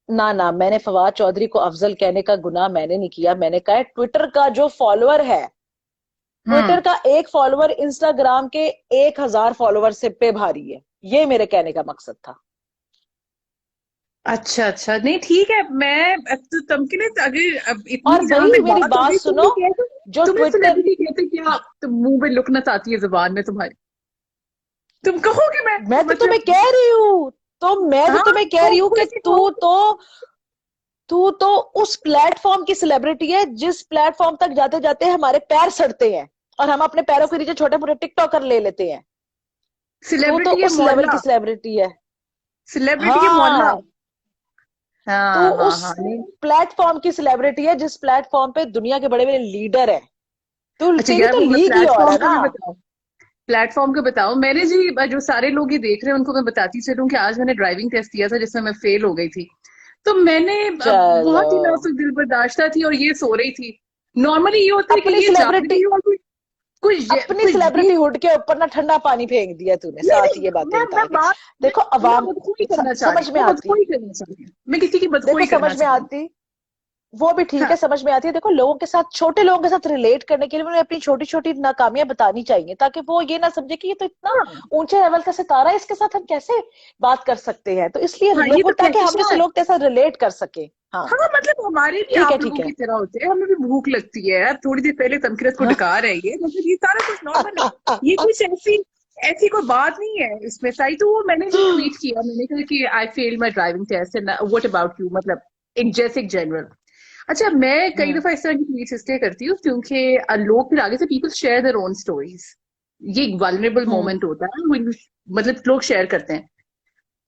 A: ना ना, मैंने फवाद चौधरी को अफजल कहने का गुनाह मैंने नहीं किया, मैंने कहा है ट्विटर का जो फॉलोअर है,
B: हम्म।
A: ट्विटर का एक फॉलोअर इंस्टाग्राम के 1,000 फॉलोअर से पे भारी है, ये मेरे कहने का मकसद था।
B: अच्छा अच्छा, नहीं ठीक है। मैं अब तो तमकिन अगर अब
A: और
B: इतनी जहां
A: भाई
B: तक
A: मेरी
B: बात हो
A: बात
B: गई,
A: सुनो, जो
B: तुम्हें
A: ट्विटर,
B: सेलिब्रिटी कहते क्या? तुम मुंह में लुकनत आती है जुबान में तुम्हारी, तुम कहोगे मैं
A: मैं तो तुम्हें
B: मतलब।
A: कह रही हूँ, तो मैं तो
B: हाँ
A: तुम्हें कह
B: तो
A: रही हूँ कि
B: खुल के कहो।
A: तू तो उस प्लेटफॉर्म की सेलिब्रिटी है जिस प्लेटफॉर्म तक जाते जाते हमारे पैर सड़ते हैं, और हम अपने पैरों के नीचे छोटे मोटे टिकटॉकर ले लेते हैं। तू तो
B: सेलिब्रिटी है
A: उस लेवल की
B: मोहल्ला,
A: सेलिब्रिटी है।
B: सेलिब्रिटी है मोहल्ला।
A: हाँ, तू
B: हाँ हाँ
A: उस
B: हाँ, नहीं।
A: प्लेटफॉर्म की सेलिब्रिटी है जिस प्लेटफॉर्म पे दुनिया के बड़े बड़े लीडर है। तू
B: अच्छा
A: तेरी
B: यार,
A: तो
B: वो मैं
A: लीग ही और
B: प्लेटफॉर्म
A: है
B: का
A: ना।
B: भी बताऊं? प्लेटफॉर्म का बताऊं, मैंने जी जो सारे लोग ये देख रहे हैं उनको मैं बताती चलूं कि आज मैंने ड्राइविंग टेस्ट दिया था जिसमें मैं फेल हो गई थी। तो मैंने
A: चलो,
B: बहुत दिनों से दिल बर्दाश्त थी और ये सो रही थी। नॉर्मली ये होता है कि
A: अपनी
B: ये जाग
A: सेलिब्रिटी,
B: रही है और कुछ
A: अपनी
B: कुछ
A: सेलिब्रिटी हुड के ऊपर ना ठंडा पानी फेंक दिया तूने,
B: नहीं
A: साथ
B: नहीं,
A: ये बातें
B: मैं
A: बता के।
B: बात,
A: देखो
B: मैं
A: अवाम,
B: बदखोई करना चाह रही
A: समझ
B: हूँ,
A: में
B: मैं
A: आती,
B: बदखोई करना चाह रही हूँ, मैं किसी की
A: देखो
B: बदखोई करना
A: समझ में
B: चाह रही हूँ।
A: आती, वो भी ठीक
B: हाँ
A: है, समझ में आती है। देखो लोगों के साथ, छोटे लोगों के साथ रिलेट करने के लिए उन्हें अपनी छोटी छोटी नाकामियां बतानी चाहिए, ताकि वो ये ना समझे कि ये तो इतना
B: हाँ
A: ऊंचे लेवल का सितारा है, इसके साथ हम कैसे बात कर सकते हैं। तो इसलिए
B: हाँ, ये
A: लोगों,
B: तो
A: ताकि हम जैसे
B: कहकशां है।
A: लोग तेरे साथ रिलेट कर सके। हाँ,
B: हाँ मतलब हमारे भी
A: ठीक है
B: आप लोगों
A: ठीक
B: की
A: है।
B: तरह होते हैं, हमें भी भूख लगती है यार। थोड़ी देर पहले तमकीरत को डका रही है, मतलब ये सारा कुछ नॉर्मल है। ये कुछ ऐसी ऐसी कोई बात नहीं है इसमें साई। तो वो मैंने जी ट्वीट किया, मैंने कहा कि I failed my driving test and what about you, मतलब एक जैसे एक जनरल। अच्छा, मैं कई
A: हम्म
B: दफा इस तरह की ट्वीट्स इसलिए करती हूँ क्योंकि लोग फिर आगे से people share their own stories. ये एक वल्नरेबल
A: हम्म।
B: मोमेंट होता है मतलब लोग शेयर करते हैं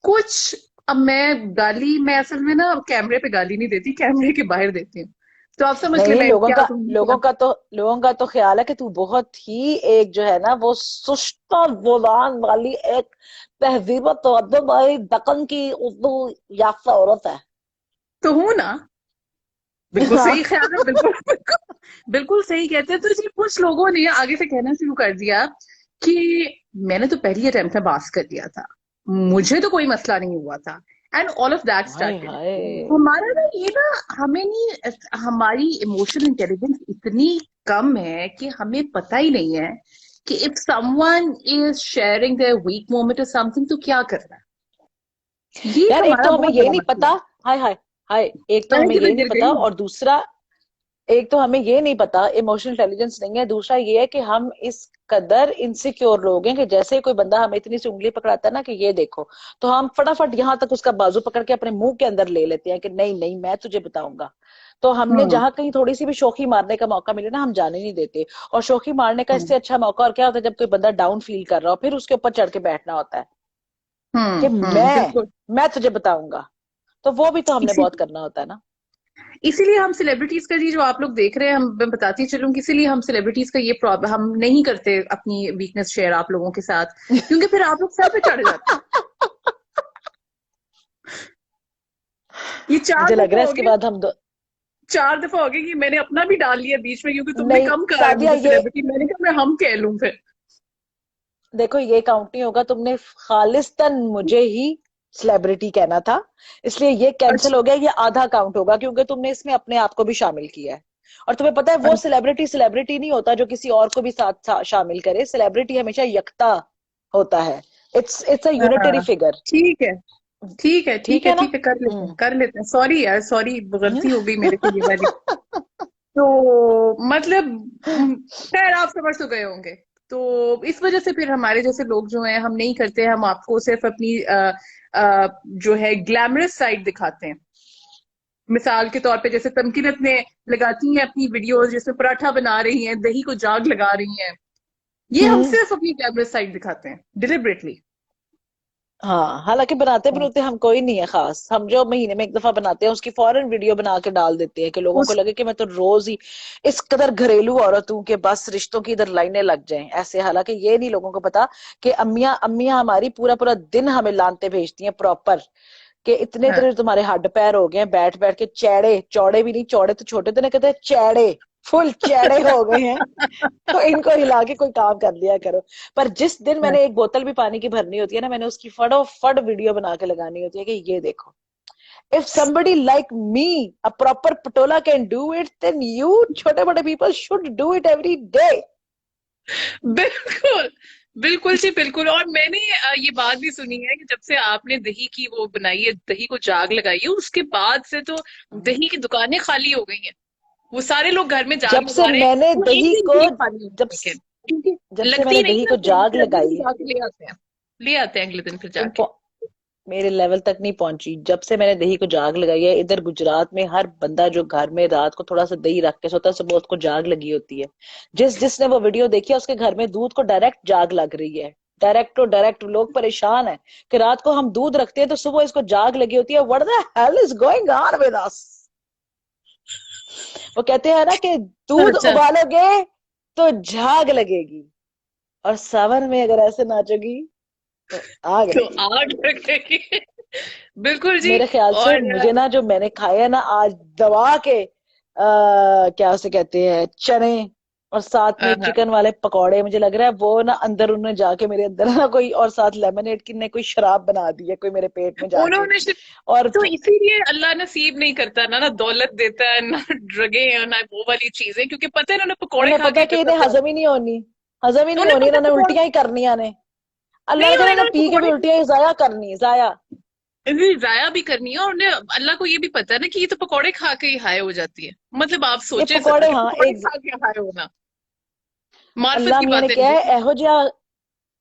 B: कुछ। अब मैं गाली, मैं असल में ना कैमरे पे गाली नहीं देती, कैमरे के बाहर देती हूँ। तो आप समझ ले
A: नहीं,
B: मैं क्या कहूँ क्या।
A: लोगों का तो ख्याल है कि तू बहुत ही एक जो है ना वो सुस्ता जुबान वाली एक तहजीब तो अदब वाली दक्कन की उर्दू याफ्ता औरत है।
B: तो हूं ना। बिल्कुल
A: हाँ।
B: सही ख्याल है, बिल्कुल बिल्कुल, बिल्कुल सही कहते हैं। तो जी कुछ लोगों ने आगे से कहना शुरू कर दिया कि मैंने तो पहली अटेम्प्ट में पास कर दिया था, मुझे तो कोई मसला नहीं हुआ था, and all of that
A: hi
B: started.
A: Hi.
B: हमारा ना ये ना, हमें नहीं, हमारी इमोशनल इंटेलिजेंस इतनी कम है कि हमें पता ही नहीं है कि if someone is sharing their week moment और समथिंग तो क्या करना है। ये
A: यार एक
B: हमारा
A: तो हमें
B: बहुत
A: ये
B: बड़ा
A: नहीं
B: मसला
A: पता,
B: है।
A: हाय हाय हाय, एक तो
B: मैं
A: हमें
B: किधर
A: ये नहीं
B: गिर
A: पता,
B: गई।
A: और दूसरा, एक तो हमें ये नहीं पता, इमोशनल इंटेलिजेंस नहीं है। दूसरा ये है कि हम इस कदर इनसिक्योर लोग हैं कि जैसे ही कोई बंदा हमें इतनी सी उंगली पकड़ाता है ना कि ये देखो, तो हम फटाफट यहाँ तक उसका बाजू पकड़ के अपने मुंह के अंदर ले लेते हैं कि नहीं नहीं मैं तुझे बताऊंगा। तो हमने
B: हम्म
A: जहां कहीं थोड़ी सी भी शोखी मारने का मौका मिले ना, हम जाने नहीं देते। और शोखी मारने का
B: हम्म
A: इससे अच्छा मौका और क्या होता है, जब कोई बंदा डाउन फील कर रहा हो, फिर उसके ऊपर चढ़ के बैठना होता है कि
B: बिल्कुल।
A: मैं तुझे बताऊंगा। तो वो भी तो हमने
B: इसी
A: बहुत करना होता है ना।
B: इसीलिए हम सेलिब्रिटीज का जी जो आप लोग देख रहे हैं, हम मैं बताती चलूं कि इसीलिए हम सेलिब्रिटीज का ये प्रॉब्लम हम नहीं करते अपनी वीकनेस शेयर आप लोगों के साथ, क्योंकि फिर आप लोग सर पे चढ़ जाते हैं। ये चार
A: मुझे लग
B: दफा
A: रहा है
B: हो
A: इसके
B: गया,
A: बाद हम दो,
B: 4 दफा हो गया कि मैंने अपना भी डाल लिया बीच में, क्योंकि तुमने
A: नहीं
B: कम कहा है
A: सादिया,
B: मुझे
A: ये
B: सेलिब्रिटी, मैंने कहा मैं हम कह लूं फिर।
A: देखो ये काउंट नहीं होगा, तुमने खालिस्तन मुझे ही सेलिब्रिटी कहना था, इसलिए ये कैंसिल
B: अच्छा
A: हो गया, ये आधा काउंट होगा क्योंकि तुमने इसमें अपने आप को भी शामिल किया है। और तुम्हें पता है वो
B: अच्छा
A: सेलिब्रिटी सेलिब्रिटी नहीं होता जो किसी और को भी साथ शामिल करे, सेलिब्रिटी हमेशा यकता होता है, इट्स अ यूनिटरी
B: हाँ,
A: फिगर।
B: ठीक है। ठीक है, ठीक
A: ठीक
B: है,
A: है ना?
B: ठीक है, कर लेते हैं, कर लेते हैं। सॉरी यार, सॉरी,
A: हम्म।
B: गलती हो गई मेरे से ये वाली। तो मतलब खैर आप समझ तो गए होंगे। तो इस वजह से फिर हमारे जैसे लोग जो हैं, हम नहीं करते, हम आपको सिर्फ अपनी जो है ग्लैमरस साइड दिखाते हैं। मिसाल के तौर पे जैसे तमकीनत ने लगाती हैं अपनी वीडियोस जिसमें पराठा बना रही हैं, दही को जाग लगा रही हैं, ये हम
A: हम्म।
B: सिर्फ अपनी ग्लैमरस साइड दिखाते हैं डिलिबरेटली।
A: हाँ, हालांकि बनाते बनाते हम कोई नहीं है खास, हम जो महीने में एक दफा बनाते हैं उसकी फौरन वीडियो बना के डाल देते हैं कि लोगों को
B: उस
A: लगे कि मैं तो रोज ही इस कदर घरेलू औरत हूं कि बस रिश्तों की इधर लाइनें लग जाएं ऐसे। हालांकि ये नहीं लोगों को पता कि अम्मियां अम्मियां हमारी पूरा पूरा दिन हमें लानते भेजती हैं प्रॉपर, कि इतने
B: हाँ।
A: इतने तुम्हारे हड्ड पैर हो गए हैं, बैठ बैठ के चैड़े, चौड़े भी नहीं, चौड़े तो छोटे थे ना, कहते हैं चैड़े, फुल चैड़े हो गए हैं, तो इनको हिला के कोई काम कर लिया करो। पर जिस दिन मैंने एक बोतल भी पानी की भरनी होती है ना, मैंने उसकी फटाफट वीडियो बना के लगानी होती है कि ये देखो, if somebody like me, a proper patola can do it, then you छोटे मोटे people should do it every day.
B: बिल्कुल, बिल्कुल जी, बिल्कुल। और मैंने ये बात भी सुनी है कि जब से आपने दही की वो बनाई है, दही को जाग लगाई है, उसके बाद से तो दही की दुकानें खाली हो गई हैं। वो सारे लोग घर में जाग
A: जब से
B: लगा रहे हैं।
A: मैंने
B: वो एक
A: दही
B: दिन के
A: को
B: लिए खाली होती
A: जब
B: है लेकिन, क्योंकि
A: जब से
B: लगती
A: मैंने
B: नहीं
A: दही
B: ना,
A: को
B: तो
A: जाग
B: फिर अगले दिन
A: लगाई है,
B: जाके ले आते हैं, ले आते हैं अगले दिन फिर
A: तुम
B: जाके।
A: मेरे लेवल तक नहीं पहुंची। जब से मैंने दही को जाग लगाई है, इधर गुजरात में हर बंदा जो घर में रात को थोड़ा सा दही रख के सोता है, सुबह उसको जाग लगी होती है। जिसने वो वीडियो देखी है, उसके घर में दूध को डायरेक्ट जाग लग रही है। डायरेक्ट टू डायरेक्ट लोग परेशान है कि रात को हम दूध रखते हैं तो सुबह इसको जाग लगी होती है। What the hell is going on with us? वो कहते हैं ना कि दूध
B: अच्छा,
A: उबालोगे तो झाग लगेगी, और सावन में अगर ऐसे नाचोगी तो आग
B: तो
A: लगेगी।
B: आग लगेगी। बिल्कुल जी।
A: मेरे ख्याल से
B: और
A: मुझे ना, जो मैंने खाया ना आज दबा के, क्या उसे कहते हैं, चने, और साथ में
B: हाँ,
A: चिकन वाले पकौड़े, मुझे लग रहा है वो ना अंदर उन्होंने जाके मेरे अंदर ना कोई, और साथ लेमनेड की ने कोई शराब बना दी है कोई मेरे पेट में जाके।
B: उन्होंने
A: और
B: तो इसीलिए अल्लाह नसीब नहीं करता ना, ना दौलत देता है, ना ड्रगे और ना वो वाली चीजें, क्योंकि पता है इन्होंने पकौड़े
A: उन्हें
B: खा
A: पता
B: के
A: है कि इन्हें
B: मतलब
A: हजम ही नहीं होनी, हजम ही नहीं
B: उन्हें
A: होनी,
B: पता है
A: इन्होंने
B: पकौड़े
A: उल्टियां ही करनी ने। अल्लाह
B: नहीं,
A: ने
B: और
A: कहा इन्हें
B: इन्होंने
A: पी के भी
B: पकौड़े
A: उल्टियां ही जाया करनी, जाया।
B: इन्हें जाया भी करनी है, और उन्हें अल्लाह को ये भी पता है ना कि ये तो पकौड़े खा के ही हाय हो जाती है। मतलब आप
A: ये
B: सोचे जरा
A: पकौड़े,
B: कि
A: हाँ,
B: पकौड़े
A: एक
B: खा के हाय होना, मार्फत
A: अल्लाह
B: की
A: मियां ने
B: बातें
A: क्या
B: नहीं
A: है,
B: है।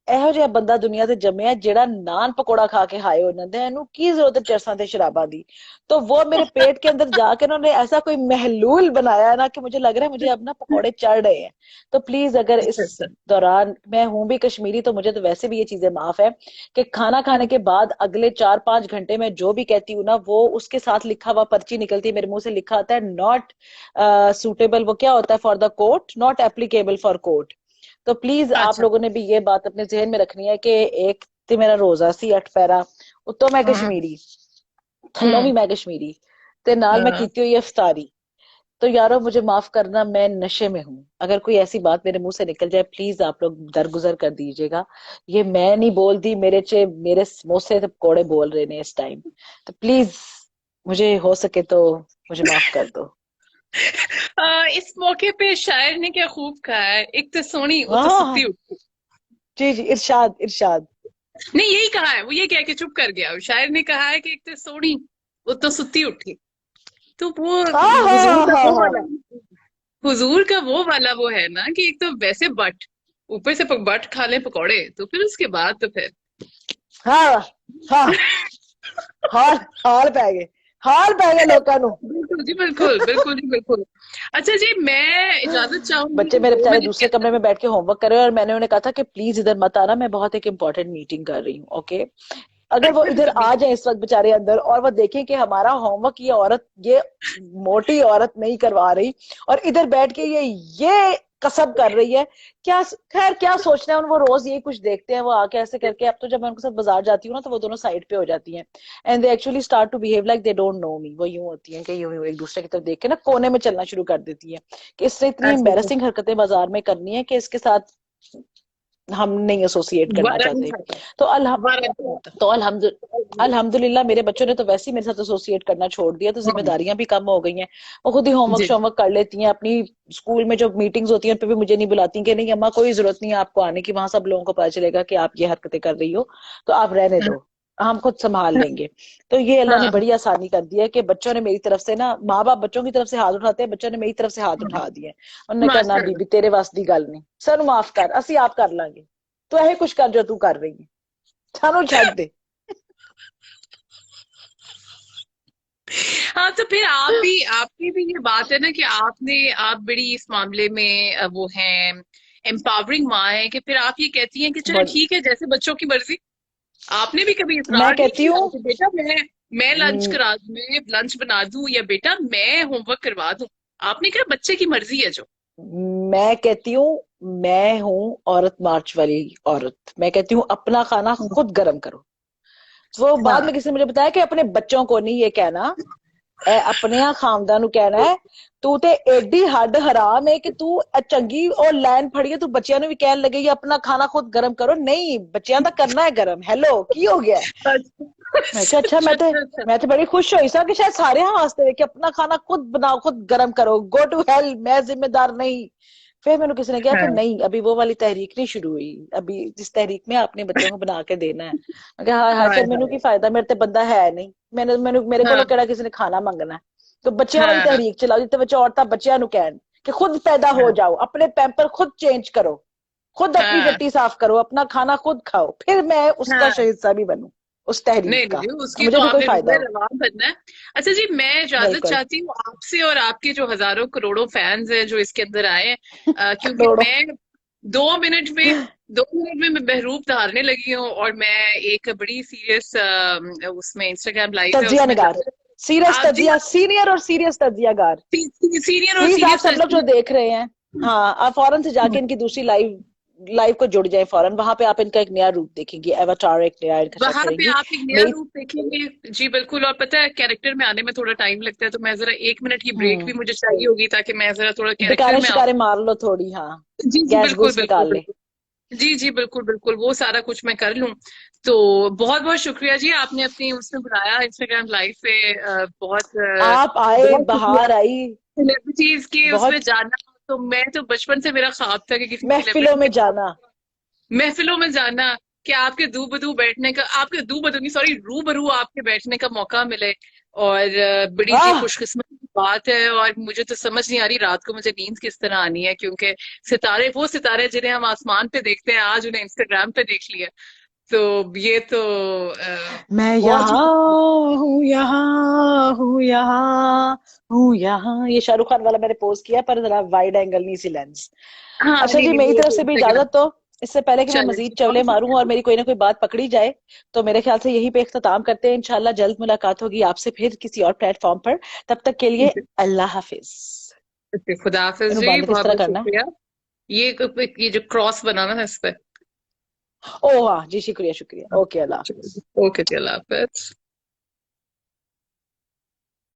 A: ਇਹੋ ਜਿਹਾ ਬੰਦਾ ਦੁਨੀਆ ਤੇ ਜੰਮਿਆ ਜਿਹੜਾ नान पकौड़ा खा के हाय हो जाता है, ਇਹਨੂੰ की जरूरत है चरसा ते शराबा दी। तो वो मेरे पेट के अंदर जाके उन्होंने ऐसा कोई महलूल बनाया ना कि मुझे लग रहा है मुझे अब ना पकौड़े चढ़ रहे हैं। तो प्लीज, अगर इस
B: अच्छा, अच्छा।
A: दौरान, मैं हूं भी कश्मीरी तो मुझे तो वैसे भी ये चीजें माफ है, कि खाना खाने के बाद अगले 4-5 घंटे में जो भी कहती हूँ ना, वो उसके साथ लिखा हुआ पर्ची निकलती है मेरे मुंह से, लिखा होता है नॉट सुटेबल, वो क्या होता है, for the court, not applicable for court. तो प्लीज आप
B: अच्छा।
A: लोगों ने भी ये बात अपने जहन में रखनी है कि एक ते मेरा रोजा सी 8 पैरा, उतो मैं
B: हम्म,
A: कश्मीरी, थल्लों भी
B: हम्म,
A: मैं कश्मीरी, ते नाल मैं
B: हाँ।
A: कीती हुई अफ्तारी। तो यारो मुझे माफ करना, मैं नशे में हूं। अगर कोई ऐसी बात मेरे मुंह से निकल जाए, प्लीज आप लोग दरगुजर कर दीजिएगा। ये मैं नहीं बोलती, मेरे समोसे तो पकौड़े बोल रहे ने इस टाइम। तो प्लीज, मुझे हो सके तो मुझे माफ कर दो।
B: इस मौके पे शायर ने क्या खूब कहा है, एक तो सोनी वो
A: हाँ
B: तो
A: हाँ
B: सुत्ती
A: हाँ।
B: उठी।
A: जी जी, इरशाद इरशाद।
B: नहीं, यही कहा है वो, ये कह के चुप कर गया। शायर ने कहा है कि एक तो सोनी वो तो सुत्ती उठी। तो वो
A: हाँ
B: हुजूर
A: हाँ
B: का
A: हाँ
B: वो
A: हाँ
B: वाला, हुजूर का वो वाला वो है ना कि एक तो वैसे बट, ऊपर से बट खा ले पकौड़े, तो फिर उसके बाद तो फिर
A: हाँ हाँ। हाल हाल पै गए, हाल पै गए लोगों नू।
B: बिल्कुल जी, बिल्कुल, बिल्कुल जी, बिल्कुल। अच्छा जी, मैं इजाजत चाहूंगी
A: बच्चे मेरे
B: 2 मिनट
A: बेचारे
B: के
A: दूसरे कमरे
B: अंदर।
A: में बैठ के होमवर्क कर रहे हैं, और मैंने उन्हें कहा था कि प्लीज इधर मत आना, मैं बहुत एक इंपॉर्टेंट मीटिंग कर रही हूँ, ओके? अगर वो इधर आ जाए इस वक्त बेचारे अंदर, और वो देखें कि हमारा होमवर्क ये मोटी औरत नहीं करवा रही, और इधर बैठ के ये कसब कर रही है, क्या, खैर क्या सोचना है वो रोज यही कुछ देखते हैं वो आके ऐसे करके। अब तो जब मैं उनके साथ बाजार जाती हूँ ना, तो वो दोनों साइड पे हो जाती हैं, and they actually start to behave like they don't know me. वो यूं होती हैं कि यूं यूं एक दूसरे की तरफ देख के ना कोने में चलना शुरू कर देती है, कि इसने इतनी
B: अच्छा, अच्छा।
A: एम्बेरसिंग हरकतें बाजार में करनी है कि इसके साथ हम नहीं एसोसिएट करना
B: वारा नहीं
A: चाहते।
B: खाता,
A: तो अल्लाह,
B: वारा नहीं खाता।
A: तो अल्हम्दुलिल्लाह मेरे बच्चों ने तो वैसे ही मेरे साथ एसोसिएट करना छोड़ दिया, तो
B: हाँ,
A: जिम्मेदारियां भी कम हो गई हैं। वो खुद ही होमवर्क
B: जी।
A: शोमवर्क कर लेती हैं अपनी। स्कूल में जो मीटिंग्स होती हैं उन पे भी मुझे नहीं बुलाती कि नहीं अम्मा, कोई जरूरत नहीं है आपको आने की, वहां सब लोगों को पता चलेगा कि आप ये हरकतें कर रही हो, तो आप रहने
B: हाँ,
A: दो। हम खुद संभाल लेंगे। तो ये अल्लाह ने
B: हाँ
A: बड़ी आसानी कर दी है कि बच्चों ने मेरी तरफ से ना, माँ बाप बच्चों की तरफ से हाथ उठाते हैं, बच्चों ने मेरी तरफ से हाथ
B: हाँ,
A: उठा दिए। उन्होंने कहा ना
B: माशाल्लाह।
A: बीबी तेरे वास दी गल नहीं, सानू माफ कर, ਅਸੀਂ आप कर लांगे, तू ਇਹ कुछ कर जो तू कर रही है, सानू छੱਡ दे।
B: हाँ तो फिर आप भी, आपकी भी ये बात है ना कि आप बड़ी इस मामले में वो हैं, एम्पावरिंग माँ है, कि फिर आप ये कहती हैं कि चलो
A: बड़-
B: ठीक है जैसे बच्चों की मर्जी। आपने भी कभी
A: मैं
B: इजहार नहीं
A: कहती
B: किया
A: हूँ,
B: कि बेटा मैं लंच बना दूं, या बेटा मैं होमवर्क करवा दूं। आपने कहा बच्चे की मर्जी है जो।
A: मैं कहती हूँ, मैं हूँ औरत मार्च वाली औरत, मैं कहती हूँ अपना खाना खुद गर्म करो। वो बाद में
B: हाँ
A: किसी ने मुझे बताया कि अपने बच्चों को नहीं ये कहना, अपने खामदा नु कहना है, तू ते एडी हड हराम है कि तू चंगी और लैन फड़ी है, तू बच्चियां भी कहन लगे अपना खाना खुद गर्म करो। नहीं, बच्चियां दा करना है गर्म। हेलो की हो गया?
B: अच्छा
A: मैं क्या अच्छा,
B: अच्छा अच्छा अच्छा।
A: मैं तो बड़ी खुश हुई सा कि शायद सारे हाँ वास्ते वे कि अपना खाना खुद बनाओ खुद गर्म करो, गो टू हेल, मैं जिम्मेदार नहीं। फिर मैंने किसी ने कहा कि
B: हाँ
A: नहीं अभी वो वाली तहरीक नहीं शुरू हुई, अभी जिस तहरीक में आपने बच्चों को बना के देना है। मैं कहा हाँ हाँ,
B: हाय
A: फिर मैनू
B: हाय।
A: की फायदा, मेरे ते बंदा है नहीं, मैंने मैंने मेरे को
B: हाँ
A: केड़ा किसी ने खाना मंगना है। तो बच्चों वाली
B: हाँ
A: तहरीक चलाओ जिते बच्चे औरतां बच्चों कहन कि खुद पैदा हो
B: हाँ
A: जाओ, अपने पैम्पर खुद चेंज करो, खुद अपनी
B: हाँ
A: टट्टी साफ करो, अपना खाना खुद खाओ, फिर मैं उसका
B: हाँ।
A: हिस्सा भी बनूं उस तहरीक
B: नहीं नहीं
A: का,
B: जी,
A: तो
B: उसकी
A: मुझे
B: तो
A: भी कोई
B: आपने
A: फायदा
B: रुपए
A: हो।
B: रवान बनना है। अच्छा जी, मैं इजाजत
A: बिल्कुल।
B: चाहती हूँ आपसे और आपके जो हजारों करोड़ों फैंस हैं जो इसके अंदर आए हैं, क्योंकि
A: करोड़ों।
B: मैं 2 मिनट में 2 मिनट में मैं बहरूप धारने लगी हूँ, और मैं एक बड़ी सीरियस उसमें इंस्टाग्राम लाइव है
A: तजिया
B: उसमें
A: निगार, सीरियस
B: आप जी
A: तजिया, सीनियर और सीरियस तजियागार।
B: सीनियर और
A: प्लीज आप
B: सीरियस
A: सब लोग जो देख रहे हैं, हाँ आप फौरन से जाके इनकी दूसरी लाइव लाइव को जुड़ जाए फौरन, वहां पे आप इनका एक नया रूप देखेंगे, एवाटार एक नया इनका शक
B: वहां पे
A: करेंगी।
B: आप एक नया
A: मेरी
B: रूप देखेंगे जी बिल्कुल। और पता है कैरेक्टर में आने में थोड़ा टाइम लगता है, तो मैं जरा 1 मिनट की ब्रेक भी मुझे चाहिए होगी ताकि मैं जरा थोड़ा कैरेक्टर
A: डकारे
B: में आऊँ।
A: शिकारे मार लो थोड़ी, हाँ
B: जी जी
A: गैस
B: बिल्कुल
A: गूस
B: बिल्कुल
A: निकाल ले।
B: बिल्कुल। जी जी बिल्कुल बिल्कुल, वो सारा कुछ मैं कर लूं। तो बहुत बहुत शुक्रिया जी, आपने अपनी उसमें बुलाया इंस्टाग्राम लाइव पे। बहुत
A: आप आए,
B: बहुत शुक्रिया।
A: बाहर आई,
B: सेलिब्रिटीज के उसमें
A: बहुत
B: जाना, तो मैं तो बचपन से मेरा ख्वाब था कि किसी
A: महफिलों
B: सेलिब्रिटी के
A: में
B: साथ
A: जाना।
B: महफिलों में जाना, कि आपके दूबदू बैठने का, आपके दूबदू नहीं सॉरी रूबरू आपके बैठने का मौका मिले। और बड़ी जी
A: आह,
B: खुशकिस्मत की बात है। और मुझे तो समझ नहीं आ रही रात को मुझे नींद किस तरह आनी है, क्योंकि सितारे, वो सितारे जिन्हें हम आसमान पे देखते हैं, आज उन्हें इंस्टाग्राम पे देख लिया। तो ये तो
A: मैं
B: बहुत ही।
A: यहाँ हूँ, यहाँ हूँ, यहाँ हूँ, यहाँ, ये शाहरुख खान वाला मैंने पोस्ट किया पर जरा वाइड एंगल नहीं सी लेंस।
B: हाँ
A: अच्छा
B: नहीं
A: जी,
B: नहीं,
A: मेरी
B: वो
A: तरफ
B: तो
A: से भी
B: इंस्टाग्राम।
A: इजाजत दो, इससे पहले कि मैं
B: चले
A: मजीद
B: जी
A: चवले
B: बहुत
A: मारूं
B: शुक्रिया।
A: और मेरी कोई ना कोई बात पकड़ी जाए, तो मेरे ख्याल से यहीं पे इख्तिताम करते हैं। इंशाल्लाह जल्द मुलाकात होगी आपसे फिर किसी और प्लेटफॉर्म पर। तब तक के लिए अल्लाह हाफिज।
B: खुदा हाफिज
A: इन्हों
B: जी,
A: बंद किस
B: बहुत
A: तरह
B: बहुत
A: करना है?
B: शुक्रिया। ये जो क्रॉस बनाना है इस पे।
A: ओ हाँ जी, शुक्रिया शुक्रिया, ओके अल्लाह हाफिज।
B: ओके जी, अल्लाह हाफिज।